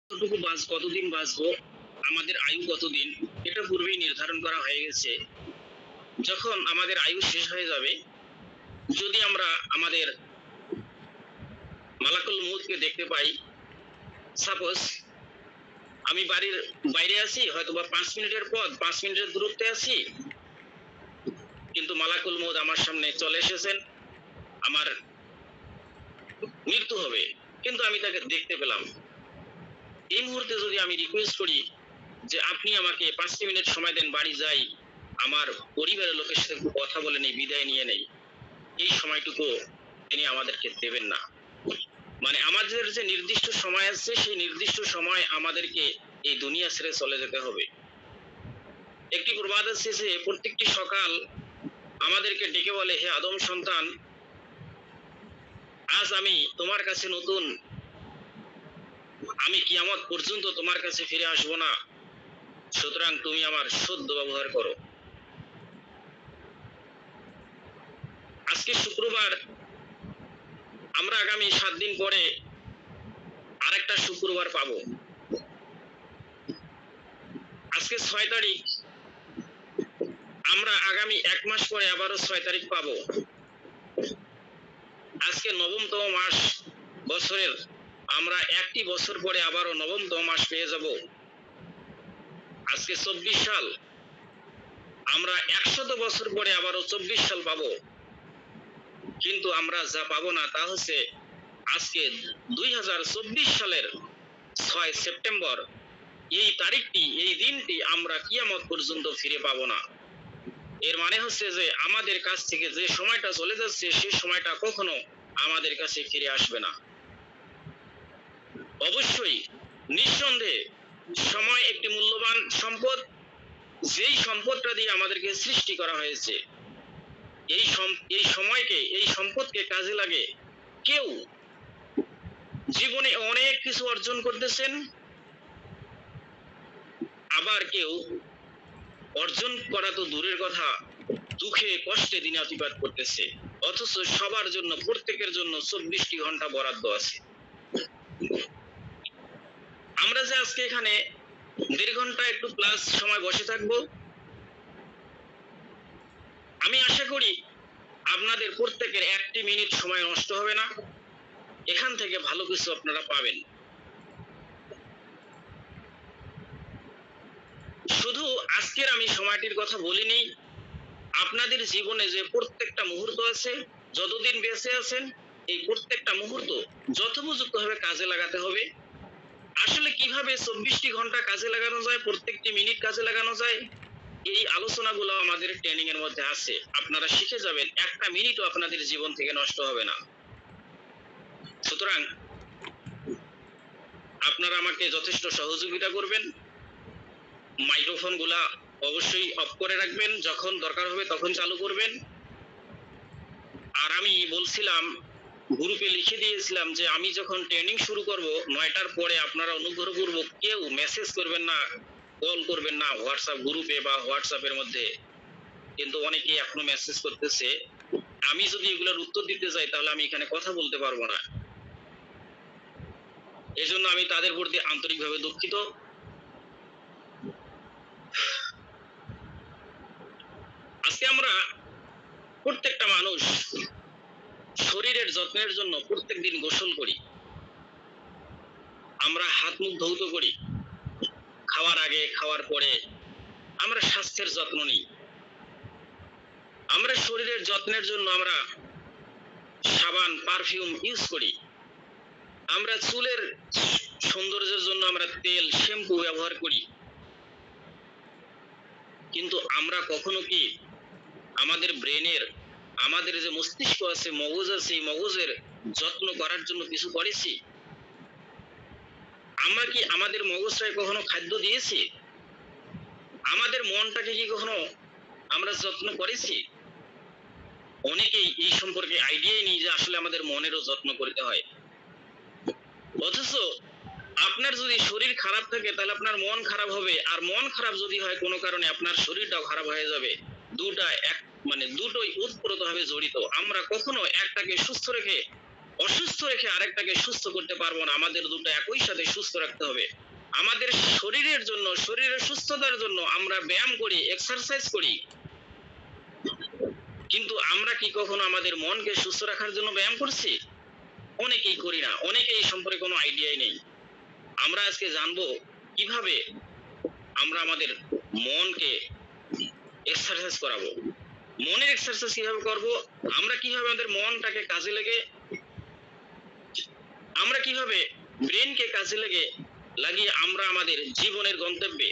কতদিন বাঁচবো, আমাদের আয়ু কতদিন, এটা পূর্বেই নির্ধারণ করা হয়ে গেছে। যখন আমাদের আয়ু শেষ হয়ে যাবে, যদি আমরা আমাদের মালাকুল মউতকে দেখতে পাই, সাপোজ আমি বাড়ির বাইরে আছি, হয়তোবা 5 মিনিটের পথ, 5 মিনিটের দূরত্বে আছি, কিন্তু মালাকুল মউত আমার সামনে চলে এসেছেন, আমার মৃত্যু হবে, কিন্তু আমি তাকে দেখতে পেলাম। এই মুহূর্তে যদি আমি রিকোয়েস্ট করি যে আপনি আমাকে 5 মিনিট সময় দেন, বাড়ি যাই, আমার পরিবারের লোকের সাথে একটু কথা বলে নেই, বিদায় নিয়ে নেই, এই সময়টুকু তিনি আমাদেরকে দেবেন না। মানে আমাদের যে নির্দিষ্ট সময় আছে, সেই নির্দিষ্ট সময় আমাদেরকে এই দুনিয়া ছেড়ে চলে যেতে হবে। একটি প্রবাদ আছে যে প্রত্যেকটি সকাল আমাদেরকে ডেকে বলে, হে আদম সন্তান, আজ আমি তোমার কাছে নতুন, আমি কিয়ামত পর্যন্ত তোমার কাছে ফিরে আসবো না, সুতরাং তুমি আমার সদ্য ব্যবহার করো। আজকে শুক্রবার, আমরা আগামী 7 দিন পরে আরেকটা শুক্রবার পাবো। আজকে 6 তারিখ, আমরা আগামী 1 মাস পরে আবারও 6 তারিখ পাবো। আজকে 9তম মাস বছরের, আমরা একটি বছর পরে আবারও 9তম মাস পেয়ে যাব। আজকে 24 সাল, আমরা 100 বছর পরে আবারও 24 সাল পাবো। কিন্তু আমরা যা পাবো না তা হচ্ছে আজকে 2024 সালের 6 সেপ্টেম্বর, এই তারিখটি, এই দিনটি আমরা কিয়ামত পর্যন্ত ফিরে পাবো না। এর মানে হচ্ছে যে আমাদের কাছ থেকে যে সময়টা চলে যাচ্ছে, সেই সময়টা কখনো আমাদের কাছে ফিরে আসবে না। অবশ্যই, নিঃসন্দেহে সময় একটি মূল্যবান সম্পদ, যেই সম্পদটা দিয়ে আমাদেরকে সৃষ্টি করা হয়েছে। এই সময়কে, এই সম্পদকে কাজে লাগে কেউ জীবনে অনেক কিছু অর্জন করতেছেন, আবার কেউ অর্জন করা তো দূরের কথা, দুঃখে কষ্টে দিনে অতিবাহিত করতেছে। অথচ সবার জন্য, প্রত্যেকের জন্য 24টি ঘন্টা বরাদ্দ আছে। আমরা যে আজকে এখানে 1.5 ঘন্টা একটু প্লাস সময় বসে থাকবো, আমি আশা করি আপনাদের প্রত্যেকের 1টি মিনিট সময় নষ্ট হবে না, এখান থেকে ভালো কিছু আপনারা পাবেন। শুধু আজকের আমি সময়টির কথা বলিনি, আপনাদের জীবনে যে প্রত্যেকটা মুহূর্ত আছে, যতদিন বেঁচে আছেন, এই প্রত্যেকটা মুহূর্ত যথোপযুক্তভাবে কাজে লাগাতে হবে। আসলে কিভাবে 24টি ঘন্টা কাজে লাগানো যায়, প্রত্যেকটি মিনিট কাজে লাগানো যায়, এই আলোচনাগুলো আমাদের ট্রেনিং এর মধ্যে আছে। আপনারা শিখে যাবেন, একটা মিনিটও আপনাদের জীবন থেকে নষ্ট হবে না। সুতরাং আপনারা আমাকে যথেষ্ট সহযোগিতা করবেন। মাইক্রোফোন গুলা অবশ্যই অফ করে রাখবেন, যখন দরকার হবে তখন চালু করবেন। আর আমি বলছিলাম, গ্রুপে লিখে দিয়েছিলাম যে আমি যখন ট্রেনিং শুরু করব 9টার পরে, আপনারা অনুগ্রহপূর্বক কেউ মেসেজ করবেন না, কল করবেন না হোয়াটসঅ্যাপ গ্রুপে বা হোয়াটসঅ্যাপের মধ্যে। কিন্তু অনেকেই এখনো মেসেজ করতেছে, আমি যদি এগুলোর উত্তর দিতে যাই তাহলে আমি এখানে কথা বলতে পারবো না। এজন্য আমি তাদের প্রতি আন্তরিকভাবে দুঃখিত। আজকে আমরা প্রত্যেকটা মানুষ শরীরের যত্নের জন্য প্রত্যেকদিন গোসল করি, আমরা হাত মুখ ধৌত করি, খাওয়ার আগে, খাওয়ার পরে আমরা স্বাস্থ্যের যত্ন নিই। আমরা শরীরের যত্নের জন্য আমরা সাবান, পারফিউম ইউজ করি। আমরা চুলের সৌন্দর্যের জন্য আমরা তেল, শ্যাম্পু ব্যবহার করি। কিন্তু আমরা কখনো কি আমাদের ব্রেনের, আমাদের যে মস্তিষ্ক আছে, মগজ আছে, এই মগজের যত্ন করার জন্য কিছু করেছি? আমরা কি আমাদের মগজটাকে কখনো খাদ্য দিয়েছি? আমাদের মনটাকে কি কখনো আমরা যত্ন করেছি? অনেকেই এই সম্পর্কে আইডিয়াই নেই যে আসলে আমাদের মনেরও যত্ন করতে হয়। অথচ আপনার যদি শরীর খারাপ থাকে তাহলে আপনার মন খারাপ হবে, আর মন খারাপ যদি হয় কোনো কারণে আপনার শরীরটাও খারাপ হয়ে যাবে। দুটোই ওতপ্রোতভাবে জড়িত। আমরা কখনো একটাকে সুস্থ রেখে অসুস্থ রেখে আরেকটাকে সুস্থ করতে পারবো না। আমাদের দুটো একই সাথে সুস্থ রাখতে হবে। আমাদের শরীরের জন্য, শরীরের সুস্থতার জন্য আমরা ব্যায়াম করি, এক্সারসাইজ করি, কিন্তু আমরা কি কখনো আমাদের মনকে সুস্থ রাখার জন্য ব্যায়াম করছি? অনেকেই করি না, অনেকেই এই সম্পর্কে কোনো আইডিয়াই নেই। আমরা আজকে জানবো কিভাবে আমরা আমাদের মনকে এক্সারসাইজ করাবো। মনের এক্সারসাইজ কিভাবে করবো? আমরা কিভাবে আমাদের মনটাকে কাজে লেগে, আমরা কিভাবে ব্রেনকে কাজে লাগিয়ে আমরা আমাদের জীবনের গন্তব্যে,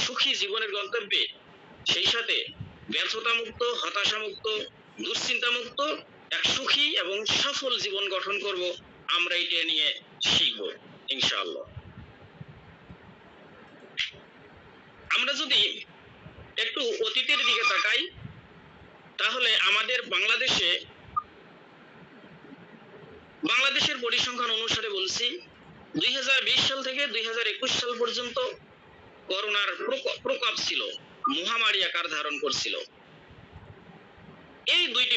সুখী জীবনের গন্তব্যে, সেই সাথে ব্যর্থতা মুক্ত, হতাশা মুক্ত, দুশ্চিন্তা মুক্ত এক সুখী এবং সফল জীবন গঠন করব, আমরা এটা নিয়ে শিখবো ইনশাআল্লাহ। আমরা যদি একটু অতীতের দিকে তাকাই, তাহলে আমাদের বাংলাদেশের পরিসংখ্যান অনুসারে বলছি 2020 সাল থেকে 2021 সাল পর্যন্ত করোনার প্রকোপ ছিল, মহামারী আকার ধারণ করছিল। এই দুইটি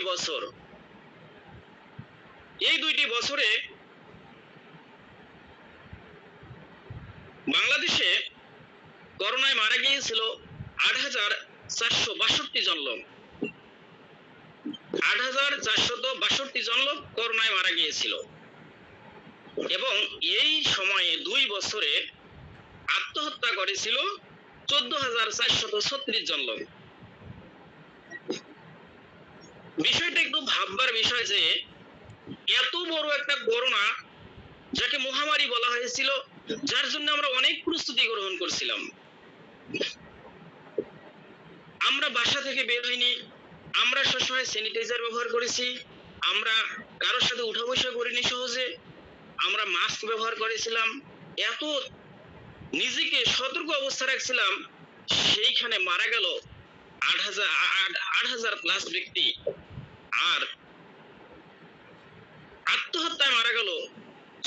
বছরে বাংলাদেশে করোনায় মারা গিয়েছিল 8,462 জন লোক। 8,462 জন লোক করোনায় মারা গিয়েছিল, এবং এই সময়ে 2 বছরে আত্মহত্যা করেছিল 14,436 জন লোক। বিষয়টা একটু ভাববার বিষয় যে এত বড় একটা করোনা, যাকে মহামারী বলা হয়েছিল, যার জন্য আমরা অনেক প্রস্তুতি গ্রহণ করছিলাম, আমরা বাসা থেকে বের হইনি, আমরা সবসময় স্যানিটাইজার ব্যবহার করেছি, আমরা কারোর সাথে উঠা বসা করিনি সহজে, আমরা মাস্ক ব্যবহার করেছিলাম, এত নিজেকে সতর্ক অবস্থা রাখছিলাম, সেইখানে মারা গেল 8,000 প্লাস ব্যক্তি, আর আত্মহত্যায় মারা গেল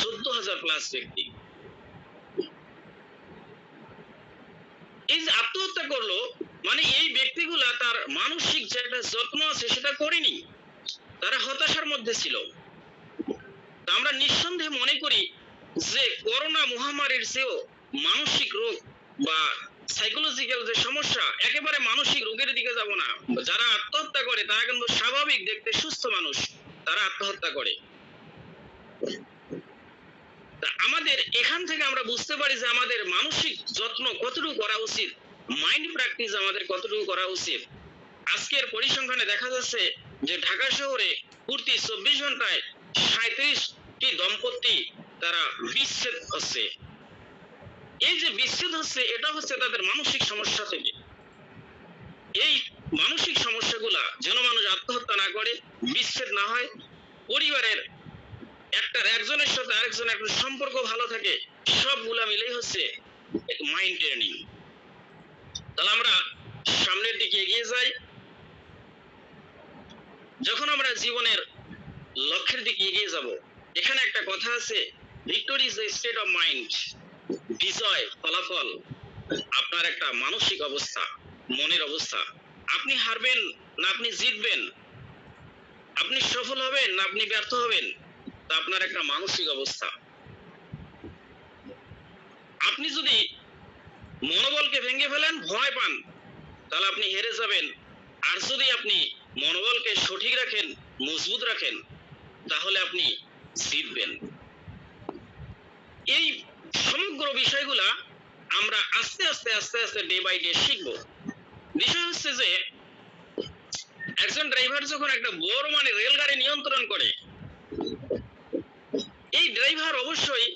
14,000 প্লাস ব্যক্তি। এই যে আত্মহত্যা করলো, মানে এই ব্যক্তিগুলা তার মানসিক যে একটা যত্ন আছে সেটা করেনি, তারা হতাশার মধ্যে ছিল। আমরা নিঃসন্দেহে মনে করি যে করোনা মহামারীর চেয়েও মানসিক রোগ বা সাইকোলজিক্যাল যে সমস্যা, একেবারে মানসিক রোগের দিকে যাব না। যারা আত্মহত্যা করে তারা কিন্তু স্বাভাবিক দেখতে সুস্থ মানুষ, তারা আত্মহত্যা করে। আমাদের এখান থেকে আমরা বুঝতে পারি যে আমাদের মানসিক যত্ন কতটুকু করা উচিত, মাইন্ড প্র্যাকটিস আমাদের কতটুকু করা উচিত। আজকের পরিসংখ্যানে দেখা যাচ্ছে যে ঢাকা শহরে প্রতি 24 ঘন্টায় 37টি দম্পতি তারা বিচ্ছেদ হচ্ছে। এই যে বিচ্ছেদ হচ্ছে, এটা হচ্ছে তাদের মানসিক সমস্যা থেকে। এই মানসিক সমস্যাগুলা যেন মানুষ আত্মহত্যা না করে, বিচ্ছেদ না হয়, পরিবারের একজনের সাথে আরেকজনের একটা সম্পর্ক ভালো থাকে, সবগুলা মিলেই হচ্ছে মাইন্ড ট্রেনিং। তাহলে আমরা সামনের দিকে এগিয়ে যাই। যখন আমরা জীবনের লক্ষ্যের দিকে এগিয়ে যাব, এখানে একটা কথা আছে, victory is the state of mind. বিজয়, ফলাফল আপনার একটা মানসিক অবস্থা, মনের অবস্থা। আপনি হারবেন না আপনি জিতবেন, আপনি সফল হবেন না আপনি ব্যর্থ হবেন, তা আপনার একটা মানসিক অবস্থা। আপনি যদি মনোবলকে ভেঙে ফেলেন, ভয় পান, তাহলে আপনি হেরে যাবেন। আর যদি আপনি মনোবলকে সঠিক রাখেন, মজবুত রাখেন, তাহলে আপনি জিতবেন। এই সমগ্র বিষয়গুলা আমরা আস্তে আস্তে ডে বাই ডে শিখবো। বিষয় হচ্ছে যে একজন ড্রাইভার যখন একটা বড় মানে রেলগাড়ি নিয়ন্ত্রণ করে, এই ড্রাইভার অবশ্যই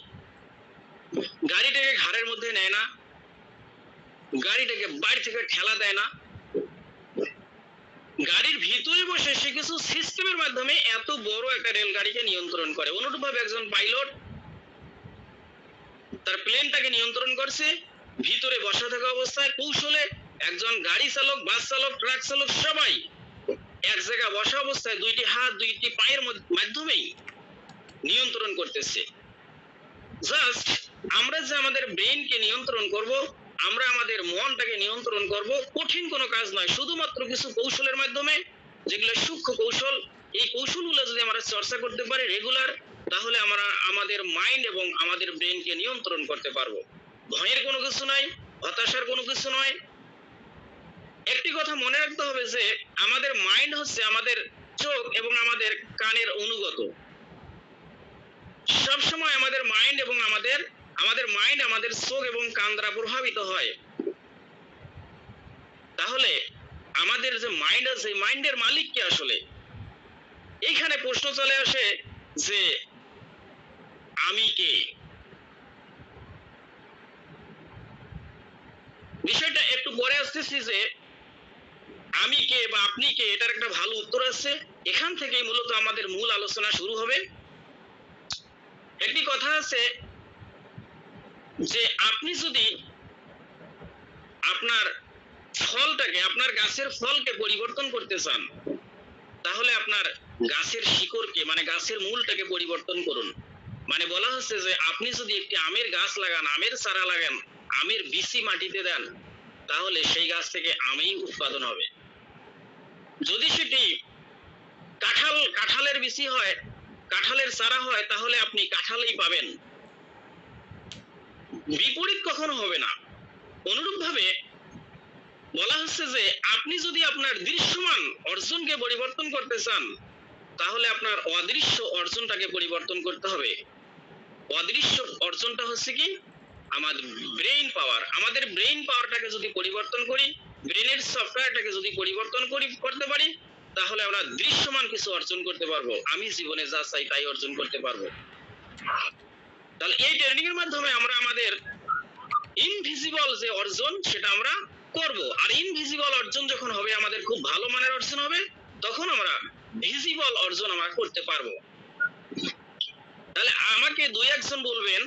গাড়িটাকে ঘাড়ের মধ্যে নেয় না, গাড়িটাকে বাইরে থেকে ঠেলা দেয় না, গাড়ির ভিতরে বসে সে কিছু সিস্টেমের মাধ্যমে এত বড় একটা রেলগাড়িকে নিয়ন্ত্রণ করে। অনুরূপভাবে একজন পাইলট তার প্লেনটাকে নিয়ন্ত্রণ করছে ভিতরে বসা থাকা অবস্থায়, কৌশলে একজন গাড়ি চালক, বাস চালক, ট্রাক চালক সবাই এক জায়গায় বসা অবস্থায় দুইটি হাত, দুইটি পায়ের মাধ্যমেই নিয়ন্ত্রণ করতেছে। জাস্ট আমরা যে আমাদের ব্রেনকে নিয়ন্ত্রণ করব, আমরা আমাদের মনটাকে নিয়ন্ত্রণ করব, কঠিন কোনো কাজ নয়, শুধুমাত্র কিছু কৌশলের মাধ্যমে, যেগুলো সূক্ষ্ম কৌশল, এই কৌশলগুলো যদি আমরা চর্চা করতে পারি রেগুলার, তাহলে আমরা আমাদের মাইন্ড এবং আমাদের ব্রেনকে নিয়ন্ত্রণ করতে পারবো। ভয়ের কোনো কিছু নাই, হতাশার কোনো কিছু নয়। একটি কথা মনে রাখতে হবে যে আমাদের মাইন্ড হচ্ছে আমাদের চোখ এবং আমাদের কানের অনুগত। সবসময় আমাদের মাইন্ড এবং আমাদের চোখ এবং কান দ্বারা প্রভাবিত হয়। তাহলে আমাদের যে মাইন্ড আছে, মাইন্ডের মালিক কে আসলে? এইখানে প্রশ্ন চলে আসে যে আমি কে? বিষয়টা একটু পরে আসতেছি যে আমি কে বা আপনি কে, এটার একটা ভালো উত্তর আছে। এখান থেকেই মূলত আমাদের মূল আলোচনা শুরু হবে। একটি কথা আছে যে আপনি যদি আপনার ফলটাকে, আপনার গাছের ফলকে পরিবর্তন করতে চান, তাহলে আপনার গাছের শিকড়কে মানে গাছের মূলটাকে পরিবর্তন করুন। মানে বলা হচ্ছে যে আপনি যদি একটি আমের গাছ লাগান, আমের চারা লাগান, আমের বিচি মাটিতে দেন, তাহলে সেই গাছ থেকে আমই উৎপাদন হবে। যদি সেটি কাঁঠালের বিচি হয়, কাঁঠালের চারা হয়, তাহলে আপনি কাঁঠালই পাবেন, বিপরীত কখনো হবে না। অনুরূপভাবে বলা হচ্ছে যে আপনি যদি আপনার দৃশ্যমান অর্জনকে পরিবর্তন করতে চান, তাহলে আপনার অদৃশ্য অর্জনটাকে পরিবর্তন করতে হবে। অদৃশ্য অর্জনটা হচ্ছে কি? আমাদের ব্রেইন পাওয়ার। আমাদের ব্রেইন পাওয়ারটাকে যদি পরিবর্তন করি, ব্রেনের সফটওয়্যারটাকে যদি পরিবর্তন করতে পারি, তাহলে আমরা দৃশ্যমান কিছু অর্জন করতে পারবো। আমি জীবনে যা চাই তাই অর্জন করতে পারবো। তাহলে এই ট্রেনিং এর মাধ্যমে আমরা আমাদের ইনভিজিবল যে অর্জন সেটা আমরা করব। আর ইনভিজিবল অর্জন যখন হবে, আমাদের খুব ভালো মানের অর্জন হবে, তখন আমরা ভিজিবল অর্জন আমরা করতে পারবো। তাহলে আমাকে দুই একজন বলবেন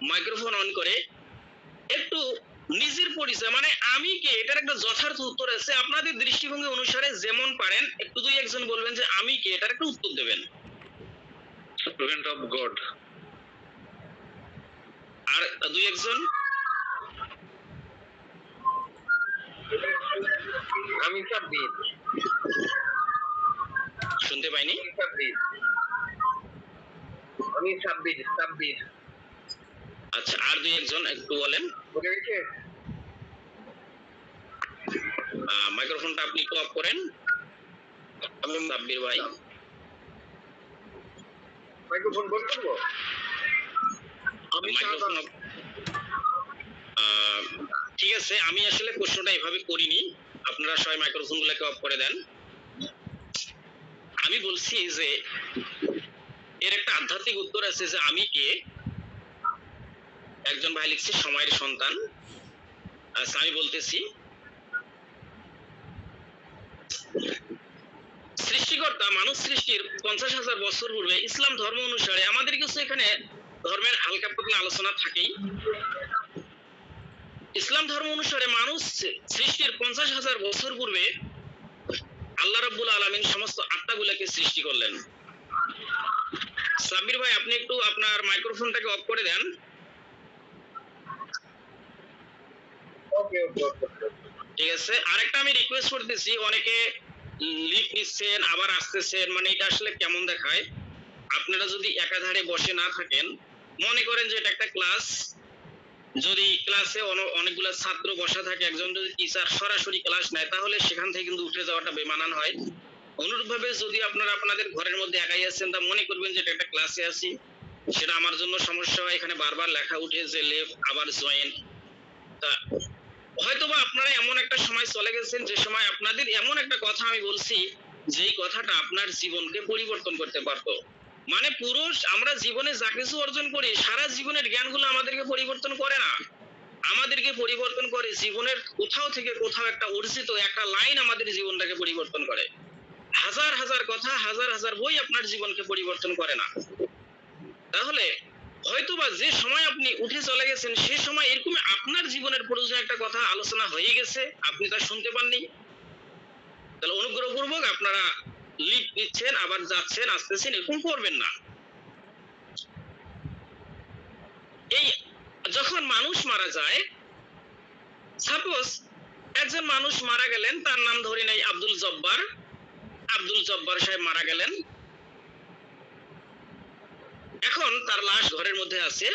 মাইক্রোফোন অন করে একটু নিজের পরিচয়, মানে আমি কে, এটার একটা যথার্থ উত্তর আছে। আপনাদের দৃষ্টিভঙ্গি অনুসারে যেমন পারেন একটু দুই একজন বলবেন যে আমি কে, এটার একটা উত্তর দেবেন। Student of god. আর দুই একজন? আমি সাব্বির। শুনতে পাইনি। আমি সাব্বির। আচ্ছা, আর দুই একজন একটু বলেন। বুঝে গেছে? মাইক্রোফোনটা আপনি একটু অফ করেন। আমি সাব্বির ভাই। মাইক্রোফোন বন্ধ করবো? মাইক্রোফোন ঠিক আছে, আমি আসলে প্রশ্নটা এভাবে করিনি, আপনারা সবাই মাইক্রোফোন গুলোকে অফ করে দেন। আমি বলছি যে এর একটা আধ্যাত্মিক উত্তর আছে যে আমি কে। একজন ভাই লিখছে সময়ের সন্তান। আচ্ছা, আমি বলতেছি সৃষ্টিকর্তা মানুষ সৃষ্টির 50,000 বছর পূর্বে ইসলাম ধর্ম অনুসারে, আমাদের কিছু এখানে ধর্মের হালকা পাতলা আলোচনা থাকেই। ইসলাম ধর্ম অনুসারে মানুষ সৃষ্টির 50,000 বছর পূর্বে আল্লাহ রাব্বুল আলামিন সমস্ত আত্মাগুলোকে সৃষ্টি করলেন। সাব্বির ভাই, আপনি একটু আপনার মাইক্রোফোনটাকে অফ করে দেন। ওকে। ঠিক আছে, আরেকটা আমি রিকোয়েস্ট করতেছি, অনেকে লিফট নিচ্ছেন আবার আসতেছেন, মানে এটা আসলে কেমন দেখায়? আপনারা যদি একাধারে বসে না থাকেন, মনে করেন যে এটা একটা ক্লাস, যদি ক্লাসে অনেকগুলো ছাত্র বসা থাকে, একজন যদি টিচার সরাসরি ক্লাস নেয়, তাহলে সেখান থেকে কিন্তু উঠে যাওয়াটা বেমানান হয়। অনুরূপভাবে যদি আপনারা আপনাদের ঘরের মধ্যে একাই আছেন, তা মনে করবেন যে এটা একটা ক্লাসে আছি, সেটা আমার জন্য সমস্যা হয়। এখানে বারবার লেখা উঠে যে লেফট আবার জয়েন। তা হয়তোবা আপনারা এমন একটা সময় চলে গেছেন যে সময় আপনাদের এমন একটা কথা আমি বলছি, যেই কথাটা আপনার জীবনকে পরিবর্তন করতে পারতো। মানে পুরুষ আমরা জীবনে যা কিছু অর্জন করি, সারা জীবনের জ্ঞানগুলো আমাদেরকে পরিবর্তন করে না, আমাদেরকে পরিবর্তন করে জীবনের কোথাও থেকে কোথাও একটা অর্জিত একটা লাইন আমাদের জীবনটাকে পরিবর্তন করে। হাজার হাজার কথা, হাজার হাজার বই আপনার জীবনকে পরিবর্তন করে না। তাহলে হয়তোবা যে সময় আপনি উঠে চলে গেছেন, সে সময় এরকম আপনার জীবনের প্রয়োজন একটা কথা আলোচনা হয়ে গেছে, আপনি তা শুনতে পাননি। তাহলে অনুগ্রহপূর্বক আপনারা লিফট নিচ্ছেন আবার যাচ্ছেন আসতেছেন, এরকম করবেন না। এই যখন মানুষ মারা যায়, সাপোজ একজন মানুষ মারা গেলেন, তার নাম ধরে নেই আব্দুল জব্বার। আব্দুল জব্বার সাহেব মারা গেলেন। এখন তার লাশ ঘরের মধ্যে আছে।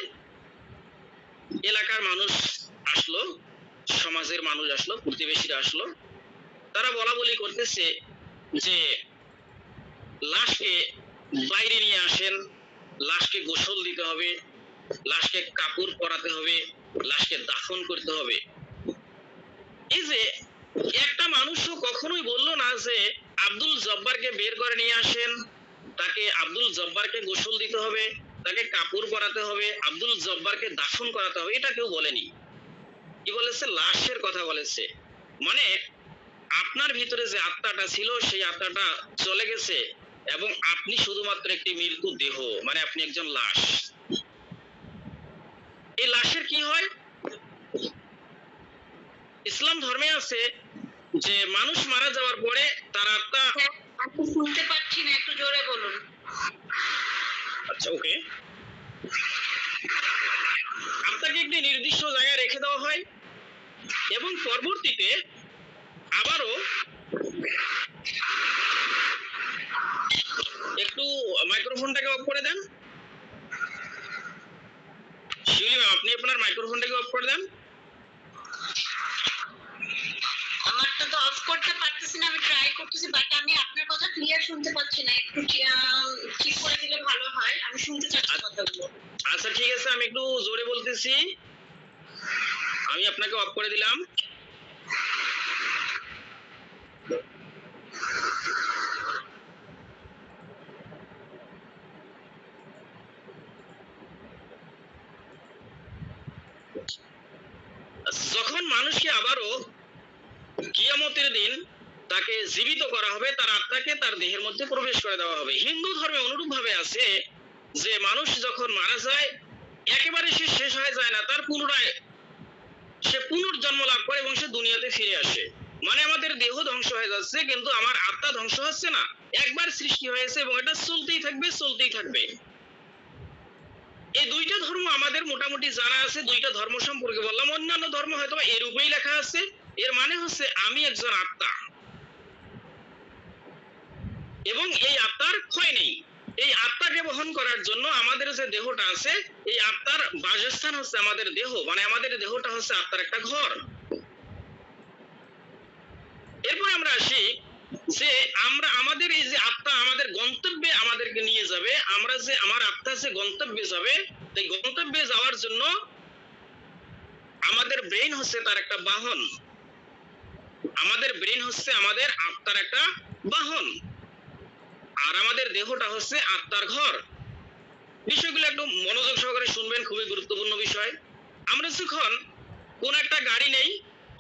এলাকার মানুষ আসলো, সমাজের মানুষ আসলো, প্রতিবেশীরা আসলো। তারা বলা বলি করতেছে যে লাশকে বাইরে নিয়ে আসেন, লাশকে গোসল দিতে হবে, লাশকে কাপড় পরাতে হবে, লাশকে দাফন করতে হবে। এই যে একটা মানুষও কখনোই বললো না যে আব্দুল জব্বারকে বের করে নিয়ে আসেন, তাকে আব্দুল জব্বারকে গোসল দিতে হবে, তাকে কাপড় পরাতে হবে, আব্দুল জব্বারকে দাফন করাতে হবে, এটা কেউ বলেনি। কি বলেছে? লাশের কথা বলেছে। মানে আপনার ভিতরে যে আত্মাটা ছিল সেই আত্মাটা চলে গেছে এবং আপনি শুধুমাত্র একটি মৃত্যু দেহ, মানে আপনি একজন লাশ। এই লাশের কি হয়? ইসলাম ধর্মে আছে যে মানুষ মারা যাওয়ার পরে তার আত্মা, আপনি শুনতে পাচ্ছি না, একটু জোরে বলুন। আচ্ছা ওকে, আত্মাকে একটি নির্দিষ্ট জায়গায় রেখে দেওয়া হয় এবং পরবর্তীতে আবারও, একটু মাইক্রোফোনটাকে অফ করে দেন। শিউলি ম্যাম, আপনি আপনার মাইক্রোফোনটাকে অফ করে দেন। আমারটা তো অফ করতে পারতেছি না, আমি ট্রাই করতেছি, বাট আমি আপনার কথা ক্লিয়ার শুনতে পাচ্ছি না। একটু ঠিক করে দিলে ভালো হয়, আমি শুনতে চাচ্ছি কথাগুলো। আচ্ছা ঠিক আছে, আমি একটু জোরে বলতেছি, আমি আপনাকে অফ করে দিলাম। যখন মানুষকে আবারও কিয়ামতের দিন তাকে জীবিত করা হবে, তার আত্মাকে তার দেহের মধ্যে প্রবেশ করে দেওয়া হবে। হিন্দু ধর্মে অনুরূপ ভাবে আছে যে মানুষ যখন মারা যায় একেবারে সে শেষ হয়ে যায় না, তার পুনরায় সে পুনর্জন্ম লাভ করে এবং সে দুনিয়াতে ফিরে আসে। মানে আমাদের দেহ ধ্বংস হয়ে যাচ্ছে কিন্তু আমার আত্মা ধ্বংস হচ্ছে না, একবার সৃষ্টি হয়েছে এবং এটা চলতেই থাকবে, চলতেই থাকবে। এই দুইটা ধর্ম আমাদের মোটামুটি জানা আছে। দুইটা ধর্ম সম্পর্কে বললাম, অন্যান্য ধর্ম হয়তো এর উপরেই লেখা আছে। এর মানে হচ্ছে আমি একজন আত্মা এবং এই আত্মার ক্ষয় নেই। এই আত্মাকে বহন করার জন্য আমাদের যে দেহটা আছে, এই আত্মার বাসস্থান হচ্ছে আমাদের দেহ, মানে আমাদের দেহটা হচ্ছে আত্মার একটা ঘর। এরপর আমরা আসি যে আমরা আমাদের এই যে আত্মা আমাদের গন্তব্যে আমাদেরকে নিয়ে যাবে, আমরা যে আমার আত্মা যে গন্তব্যে যাবে, এই গন্তব্যে যাওয়ার জন্য আমাদের ব্রেন হচ্ছে তার একটা বাহন। আমাদের ব্রেন হচ্ছে আমাদের আত্মার একটা বাহন, আর আমাদের দেহটা হচ্ছে আত্মার ঘর। বিষয়গুলো একটু মনোযোগ সহকারে শুনবেন, খুবই গুরুত্বপূর্ণ বিষয়। আমরা যখন কোন একটা গাড়ি নেই,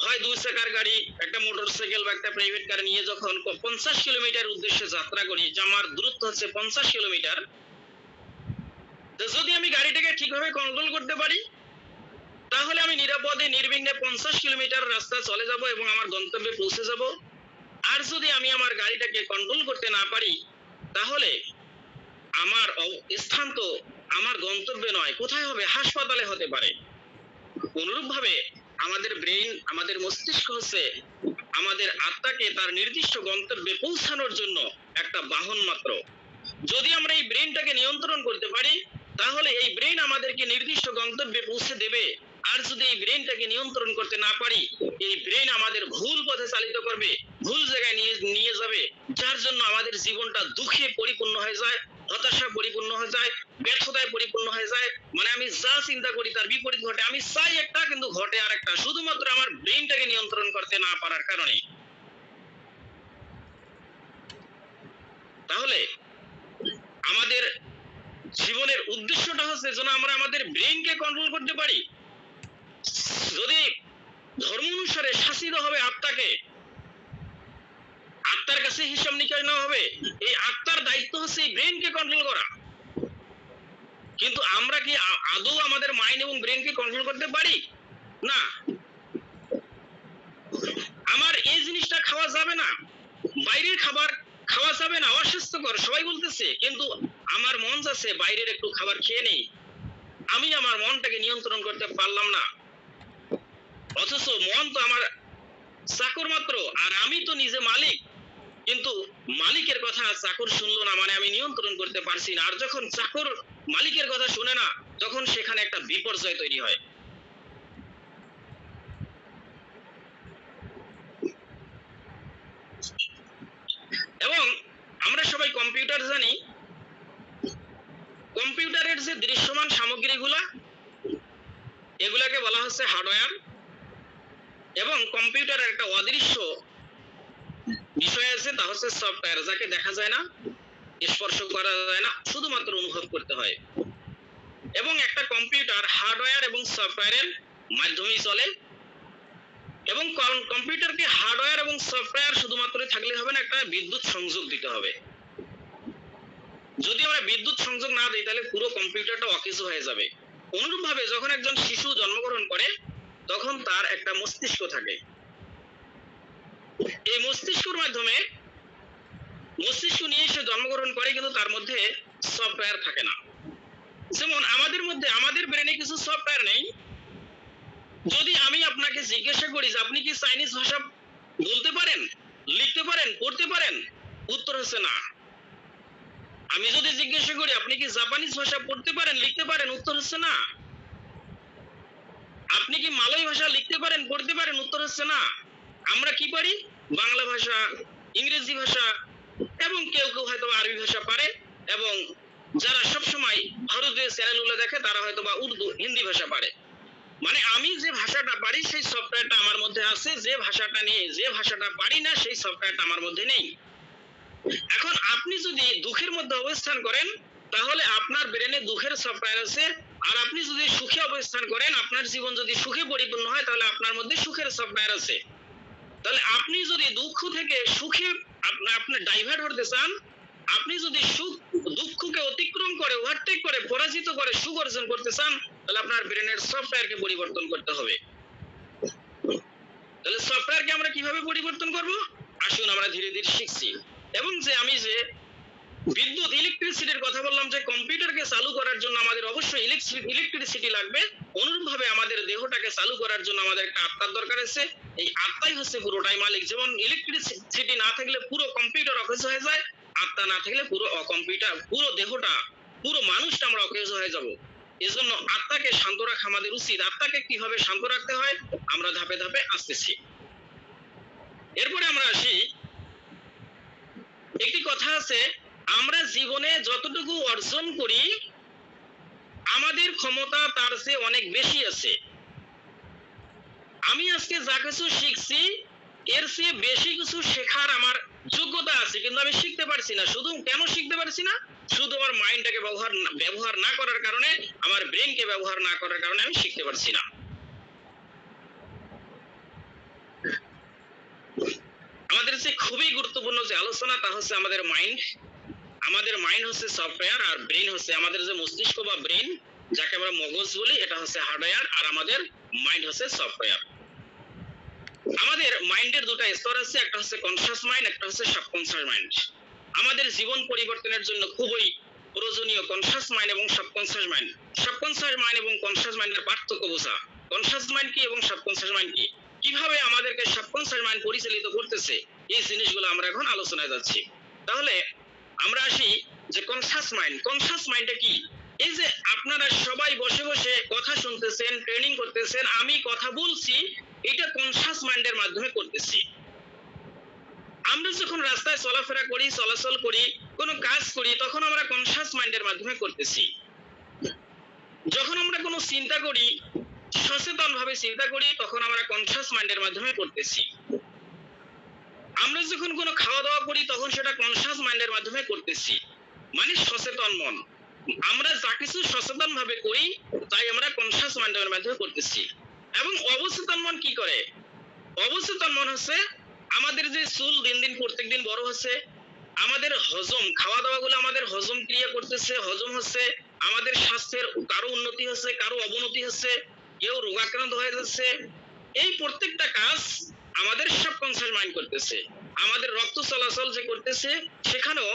হয় 2 চাকার গাড়ি, একটা মোটরসাইকেল বা একটা প্রাইভেট কার নিয়ে যখন 50 কিলোমিটার উদ্দেশ্যে যাত্রা করি, যে আমার দূরত্ব হচ্ছে 50 কিলোমিটার, তো যদি আমি গাড়িটাকে ঠিকভাবে কন্ট্রোল করতে পারি তাহলে আমি নিরাপদে নির্বিঘ্নে 50 কিলোমিটার রাস্তা চলে যাব এবং আমার গন্তব্যে পৌঁছে যাব। আর যদি আমি আমার গাড়িটাকে কন্ট্রোল করতে না পারি তাহলে আমার স্থান তো আমার গন্তব্যে নয়, কোথায় হবে? হাসপাতালে হতে পারে। অনুরূপভাবে আমাদের ব্রেইন, আমাদের মস্তিষ্ক হচ্ছে আমাদের আত্মাকে তার নির্দিষ্ট গন্তব্যে পৌঁছানোর জন্য একটা বাহন মাত্র। যদি আমরা এই ব্রেইনটাকে নিয়ন্ত্রণ করতে পারি তাহলে এই ব্রেইন আমাদেরকে নির্দিষ্ট গন্তব্যে পৌঁছে দেবে। আর যদি এই ব্রেইনটাকে নিয়ন্ত্রণ করতে না পারি, এই ব্রেইন আমাদের ভুল পথে চালিত করবে, ভুল জায়গায় নিয়ে যাবে, যার জন্য আমাদের জীবনটা দুঃখে পরিপূর্ণ হয়ে যায়, হতাশা পরিপূর্ণ হয়ে যায়, ব্যর্থতায় পরিপূর্ণ হয়ে যায়। মানে আমি যা চিন্তা করি তার বিপরীত ঘটে, আমি চাই একটা কিন্তু ঘটে আর একটা, শুধুমাত্র আমার ব্রেইনটাকে নিয়ন্ত্রণ করতে না পারার কারণে। তাহলে আমাদের জীবনের উদ্দেশ্যটা হচ্ছে যেন আমরা আমাদের ব্রেইনকে কন্ট্রোল করতে পারি। যদি ধর্ম অনুসারে শাসিত হবে আত্মাকে, আত্মার কাছে হিসাব নিকাশ নেওয়া হবে, এই আত্মার দায়িত্ব হচ্ছে এই ব্রেইনকে কন্ট্রোল করা। কিন্তু আমরা কি আদৌ আমাদের মাইন্ড এবং ব্রেইনকে কন্ট্রোল করতে পারি? না। আমার এই জিনিসটা খাওয়া যাবে না, বাইরের খাবার খাওয়া যাবে না, অস্বাস্থ্যকর সবাই বলতেছে, কিন্তু আমার মন যাচ্ছে বাইরের একটু খাবার খেয়ে নেই, আমি আমার মনটাকে নিয়ন্ত্রণ করতে পারলাম না। অথচ মন তো আমার চাকর মাত্র, আর আমি তো নিজে মালিক। কিন্তু মালিকের কথা চাকর শুনলো না, মানে আমি নিয়ন্ত্রণ করতে পারছি না। আর যখন চাকর মালিকের কথা শুনে না, তখন সেখানে একটা বিপর্যয় তৈরি হয়। এবং আমরা সবাই কম্পিউটার জানি, কম্পিউটারের যে দৃশ্যমান সামগ্রীগুলা, এগুলাকে বলা হচ্ছে হার্ডওয়্যার। এবং কম্পিউটারের একটা অদৃশ্য বিষয় আছে, তা হচ্ছে সফটওয়্যার, যাকে দেখা যায় না, স্পর্শ করা যায় না, শুধুমাত্র অনুভব করতে হয়। এবং একটা কম্পিউটার হার্ডওয়্যার এবং সফটওয়্যারের মাধ্যমেই চলে। এবং কম্পিউটারকে হার্ডওয়্যার এবং সফটওয়্যার শুধুমাত্র থাকলে হবে না, একটা বিদ্যুৎ সংযোগ দিতে হবে। যদি আমরা বিদ্যুৎ সংযোগ না দিই, তাহলে পুরো কম্পিউটারটা অকেজো হয়ে যাবে। অনুরূপভাবে যখন একজন শিশু জন্মগ্রহণ করে, তখন তার একটা মস্তিষ্ক থাকে। এই মস্তিষ্কের মাধ্যমে, মস্তিষ্ক নিয়ে সে জন্মগ্রহণ করে, কিন্তু তার মধ্যে সফটওয়্যার থাকে না। যেমন আমাদের মধ্যে, আমাদের ব্রেনে কিছু সফটওয়্যার নেই। যদি আমি আপনাকে জিজ্ঞাসা করি যে আপনি কি চাইনিজ ভাষা বলতে পারেন, লিখতে পারেন, পড়তে পারেন, উত্তর হচ্ছে না। আমি যদি জিজ্ঞাসা করি আপনি কি জাপানিজ ভাষা পড়তে পারেন, লিখতে পারেন, উত্তর হচ্ছে না। আপনি কি মালয় ভাষা লিখতে পারেন, পড়তে পারেন, উত্তর হচ্ছে না। আমরা কি পারি? বাংলা ভাষা, ইংরেজি ভাষা, এবং কেউ কেউ হয়তো আরবি ভাষা পারে। এবং যারা সবসময় ভারতীয় চ্যানেলগুলো দেখে, তারা হয়তো বা উর্দু, হিন্দি ভাষা পারে। মানে আমি যে ভাষাটা পারি সেই সফটওয়্যারটা আমার মধ্যে আছে, যে ভাষাটা নিয়ে, যে ভাষাটা পারি না সেই সফটওয়্যারটা আমার মধ্যে নেই। এখন আপনি যদি দুঃখের মধ্যে অবস্থান করেন, তাহলে আপনার ব্রেনে দুঃখের সফটওয়্যার আছে। আর আপনি যদি সুখে অবস্থান করেন, আপনার জীবন যদি সুখে পরিপূর্ণ হয়, তাহলে আপনার মধ্যে সুখের সফটওয়্যার আছে। তাহলে আপনি যদি দুঃখ থেকে সুখে আপনি ডাইভার্ট হতে চান, আপনি যদি সুখ দুঃখকে অতিক্রম করে, ওভারটেক করে, পরাজিত করে সুখ অর্জন করতে চান, তাহলে আপনার ব্রেনের সফটওয়্যারকে পরিবর্তন করতে হবে। তাহলে সফটওয়্যারকে আমরা কিভাবে পরিবর্তন করব? আসুন আমরা ধীরে ধীরে শিখছি। এবং যে আমি যে বিদ্যুৎ, ইলেকট্রিসিটির কথা বললাম, যে কম্পিউটারকে চালু করার জন্য আমাদের অবশ্যই ইলেকট্রিসিটি লাগবে। অনুরূপভাবে আমাদের দেহটাকে চালু করার জন্য আমাদের একটা আত্মার দরকার আছে। এই আত্মাই হচ্ছে পুরোটাই মালিক। যেমন ইলেকট্রিসিটি না থাকলে পুরো কম্পিউটার অকেজ হয়ে যায়, আত্মা না থাকলে পুরো কম্পিউটার, পুরো দেহটা, পুরো মানুষটা আমরা অকেজ হয়ে যাব। এজন্য আত্মাকে শান্ত রাখা আমাদের উচিত। আত্মাকে কিভাবে শান্ত রাখতে হয় আমরা ধাপে ধাপে আসতেছি। এরপরে আমরা আসি, একটি কথা আছে, আমরা জীবনে যতটুকু অর্জন করি, আমাদের ক্ষমতা তার চেয়ে অনেক বেশি আছে। আমি আজকে যা কিছু শিখছি, এর চেয়ে বেশি কিছু শেখার আমার যোগ্যতা আছে, কিন্তু আমি শিখতে পারছি না। শুধু কেন শিখতে পারছি না? শুধু আমার মাইন্ডটাকে ব্যবহার না করার কারণে, আমার ব্রেনকে ব্যবহার না করার কারণে আমি শিখতে পারছি না। আমাদের যে খুবই গুরুত্বপূর্ণ যে আলোচনা, তা হচ্ছে আমাদের মাইন্ড। আমাদের মাইন্ড হচ্ছে সফটওয়্যার, আর ব্রেন হচ্ছে আমাদের যে মস্তিষ্ক বা ব্রেন, যাকে আমরা মগজ বলি, এটা হচ্ছে হার্ডওয়্যার, আর আমাদের মাইন্ড হচ্ছে সফটওয়্যার। আমাদের মাইন্ডের দুটো স্তর আছে, একটা হচ্ছে কনসিয়াস মাইন্ড, একটা হচ্ছে সাবকনসিয়াস মাইন্ড। আমাদের জীবন পরিবর্তনের জন্য খুবই প্রয়োজনীয় কনসিয়াস মাইন্ড এবং সাবকনসিয়াস মাইন্ড। সাবকনসিয়াস মাইন্ড এবং কনসিয়াস মাইন্ডের পার্থক্য বোঝা, কনসিয়াস মাইন্ড কি এবং সাবকনসিয়াস মাইন্ড কি, কিভাবে আমাদেরকে সাবকনসিয়াস মাইন্ড পরিচালিত করতেছে, এই জিনিসগুলো আমরা এখন আলোচনায় যাচ্ছি। তাহলে আমরা আসি যে কনসিয়াস মাইন্ড। কনসিয়াস মাইন্ডটা কি? এই যে আপনারা সবাই বসে বসে কথা শুনতেছেন, ট্রেনিং করতেছেন, আমি কথা বলছি, এটা কনসিয়াস মাইন্ডের মাধ্যমে করতেছি। আমরা যখন রাস্তায় চলাফেরা করি, চলাচল করি, কোনো কাজ করি, তখন আমরা কনসিয়াস মাইন্ডের মাধ্যমে করতেছি। যখন আমরা কোনো চিন্তা করি, সচেতন ভাবে চিন্তা করি, তখন আমরা কনসিয়াস মাইন্ডের মাধ্যমে করতেছি। আমরা যখন কোনো খাওয়া দাওয়া করি, তখন সেটা কনসিয়াস মাইন্ডের মাধ্যমে করতেছি, মানে সচেতন মন। আমরা যা কিছু সচেতন ভাবে করি, তাই আমরা কনসিয়াস মাইন্ডের মাধ্যমে করতেছি। এবং অবচেতন মন কি করে? অবচেতন মন হচ্ছে আমাদের যে চুল দিন দিন প্রত্যেকদিন বড় হচ্ছে, আমাদের হজম, খাওয়া দাওয়া গুলো আমাদের হজম ক্রিয়া করতেছে, হজম হচ্ছে, আমাদের স্বাস্থ্যের কারো উন্নতি হচ্ছে, কারো অবনতি হচ্ছে, কেউ রোগাক্রান্ত হয়ে যাচ্ছে। এই প্রত্যেকটা কাজ আমাদের সাবকনসিয়াস মাইন্ড করতেছে। আমাদের রক্ত চলাচল যে করতেছে, সেখানেও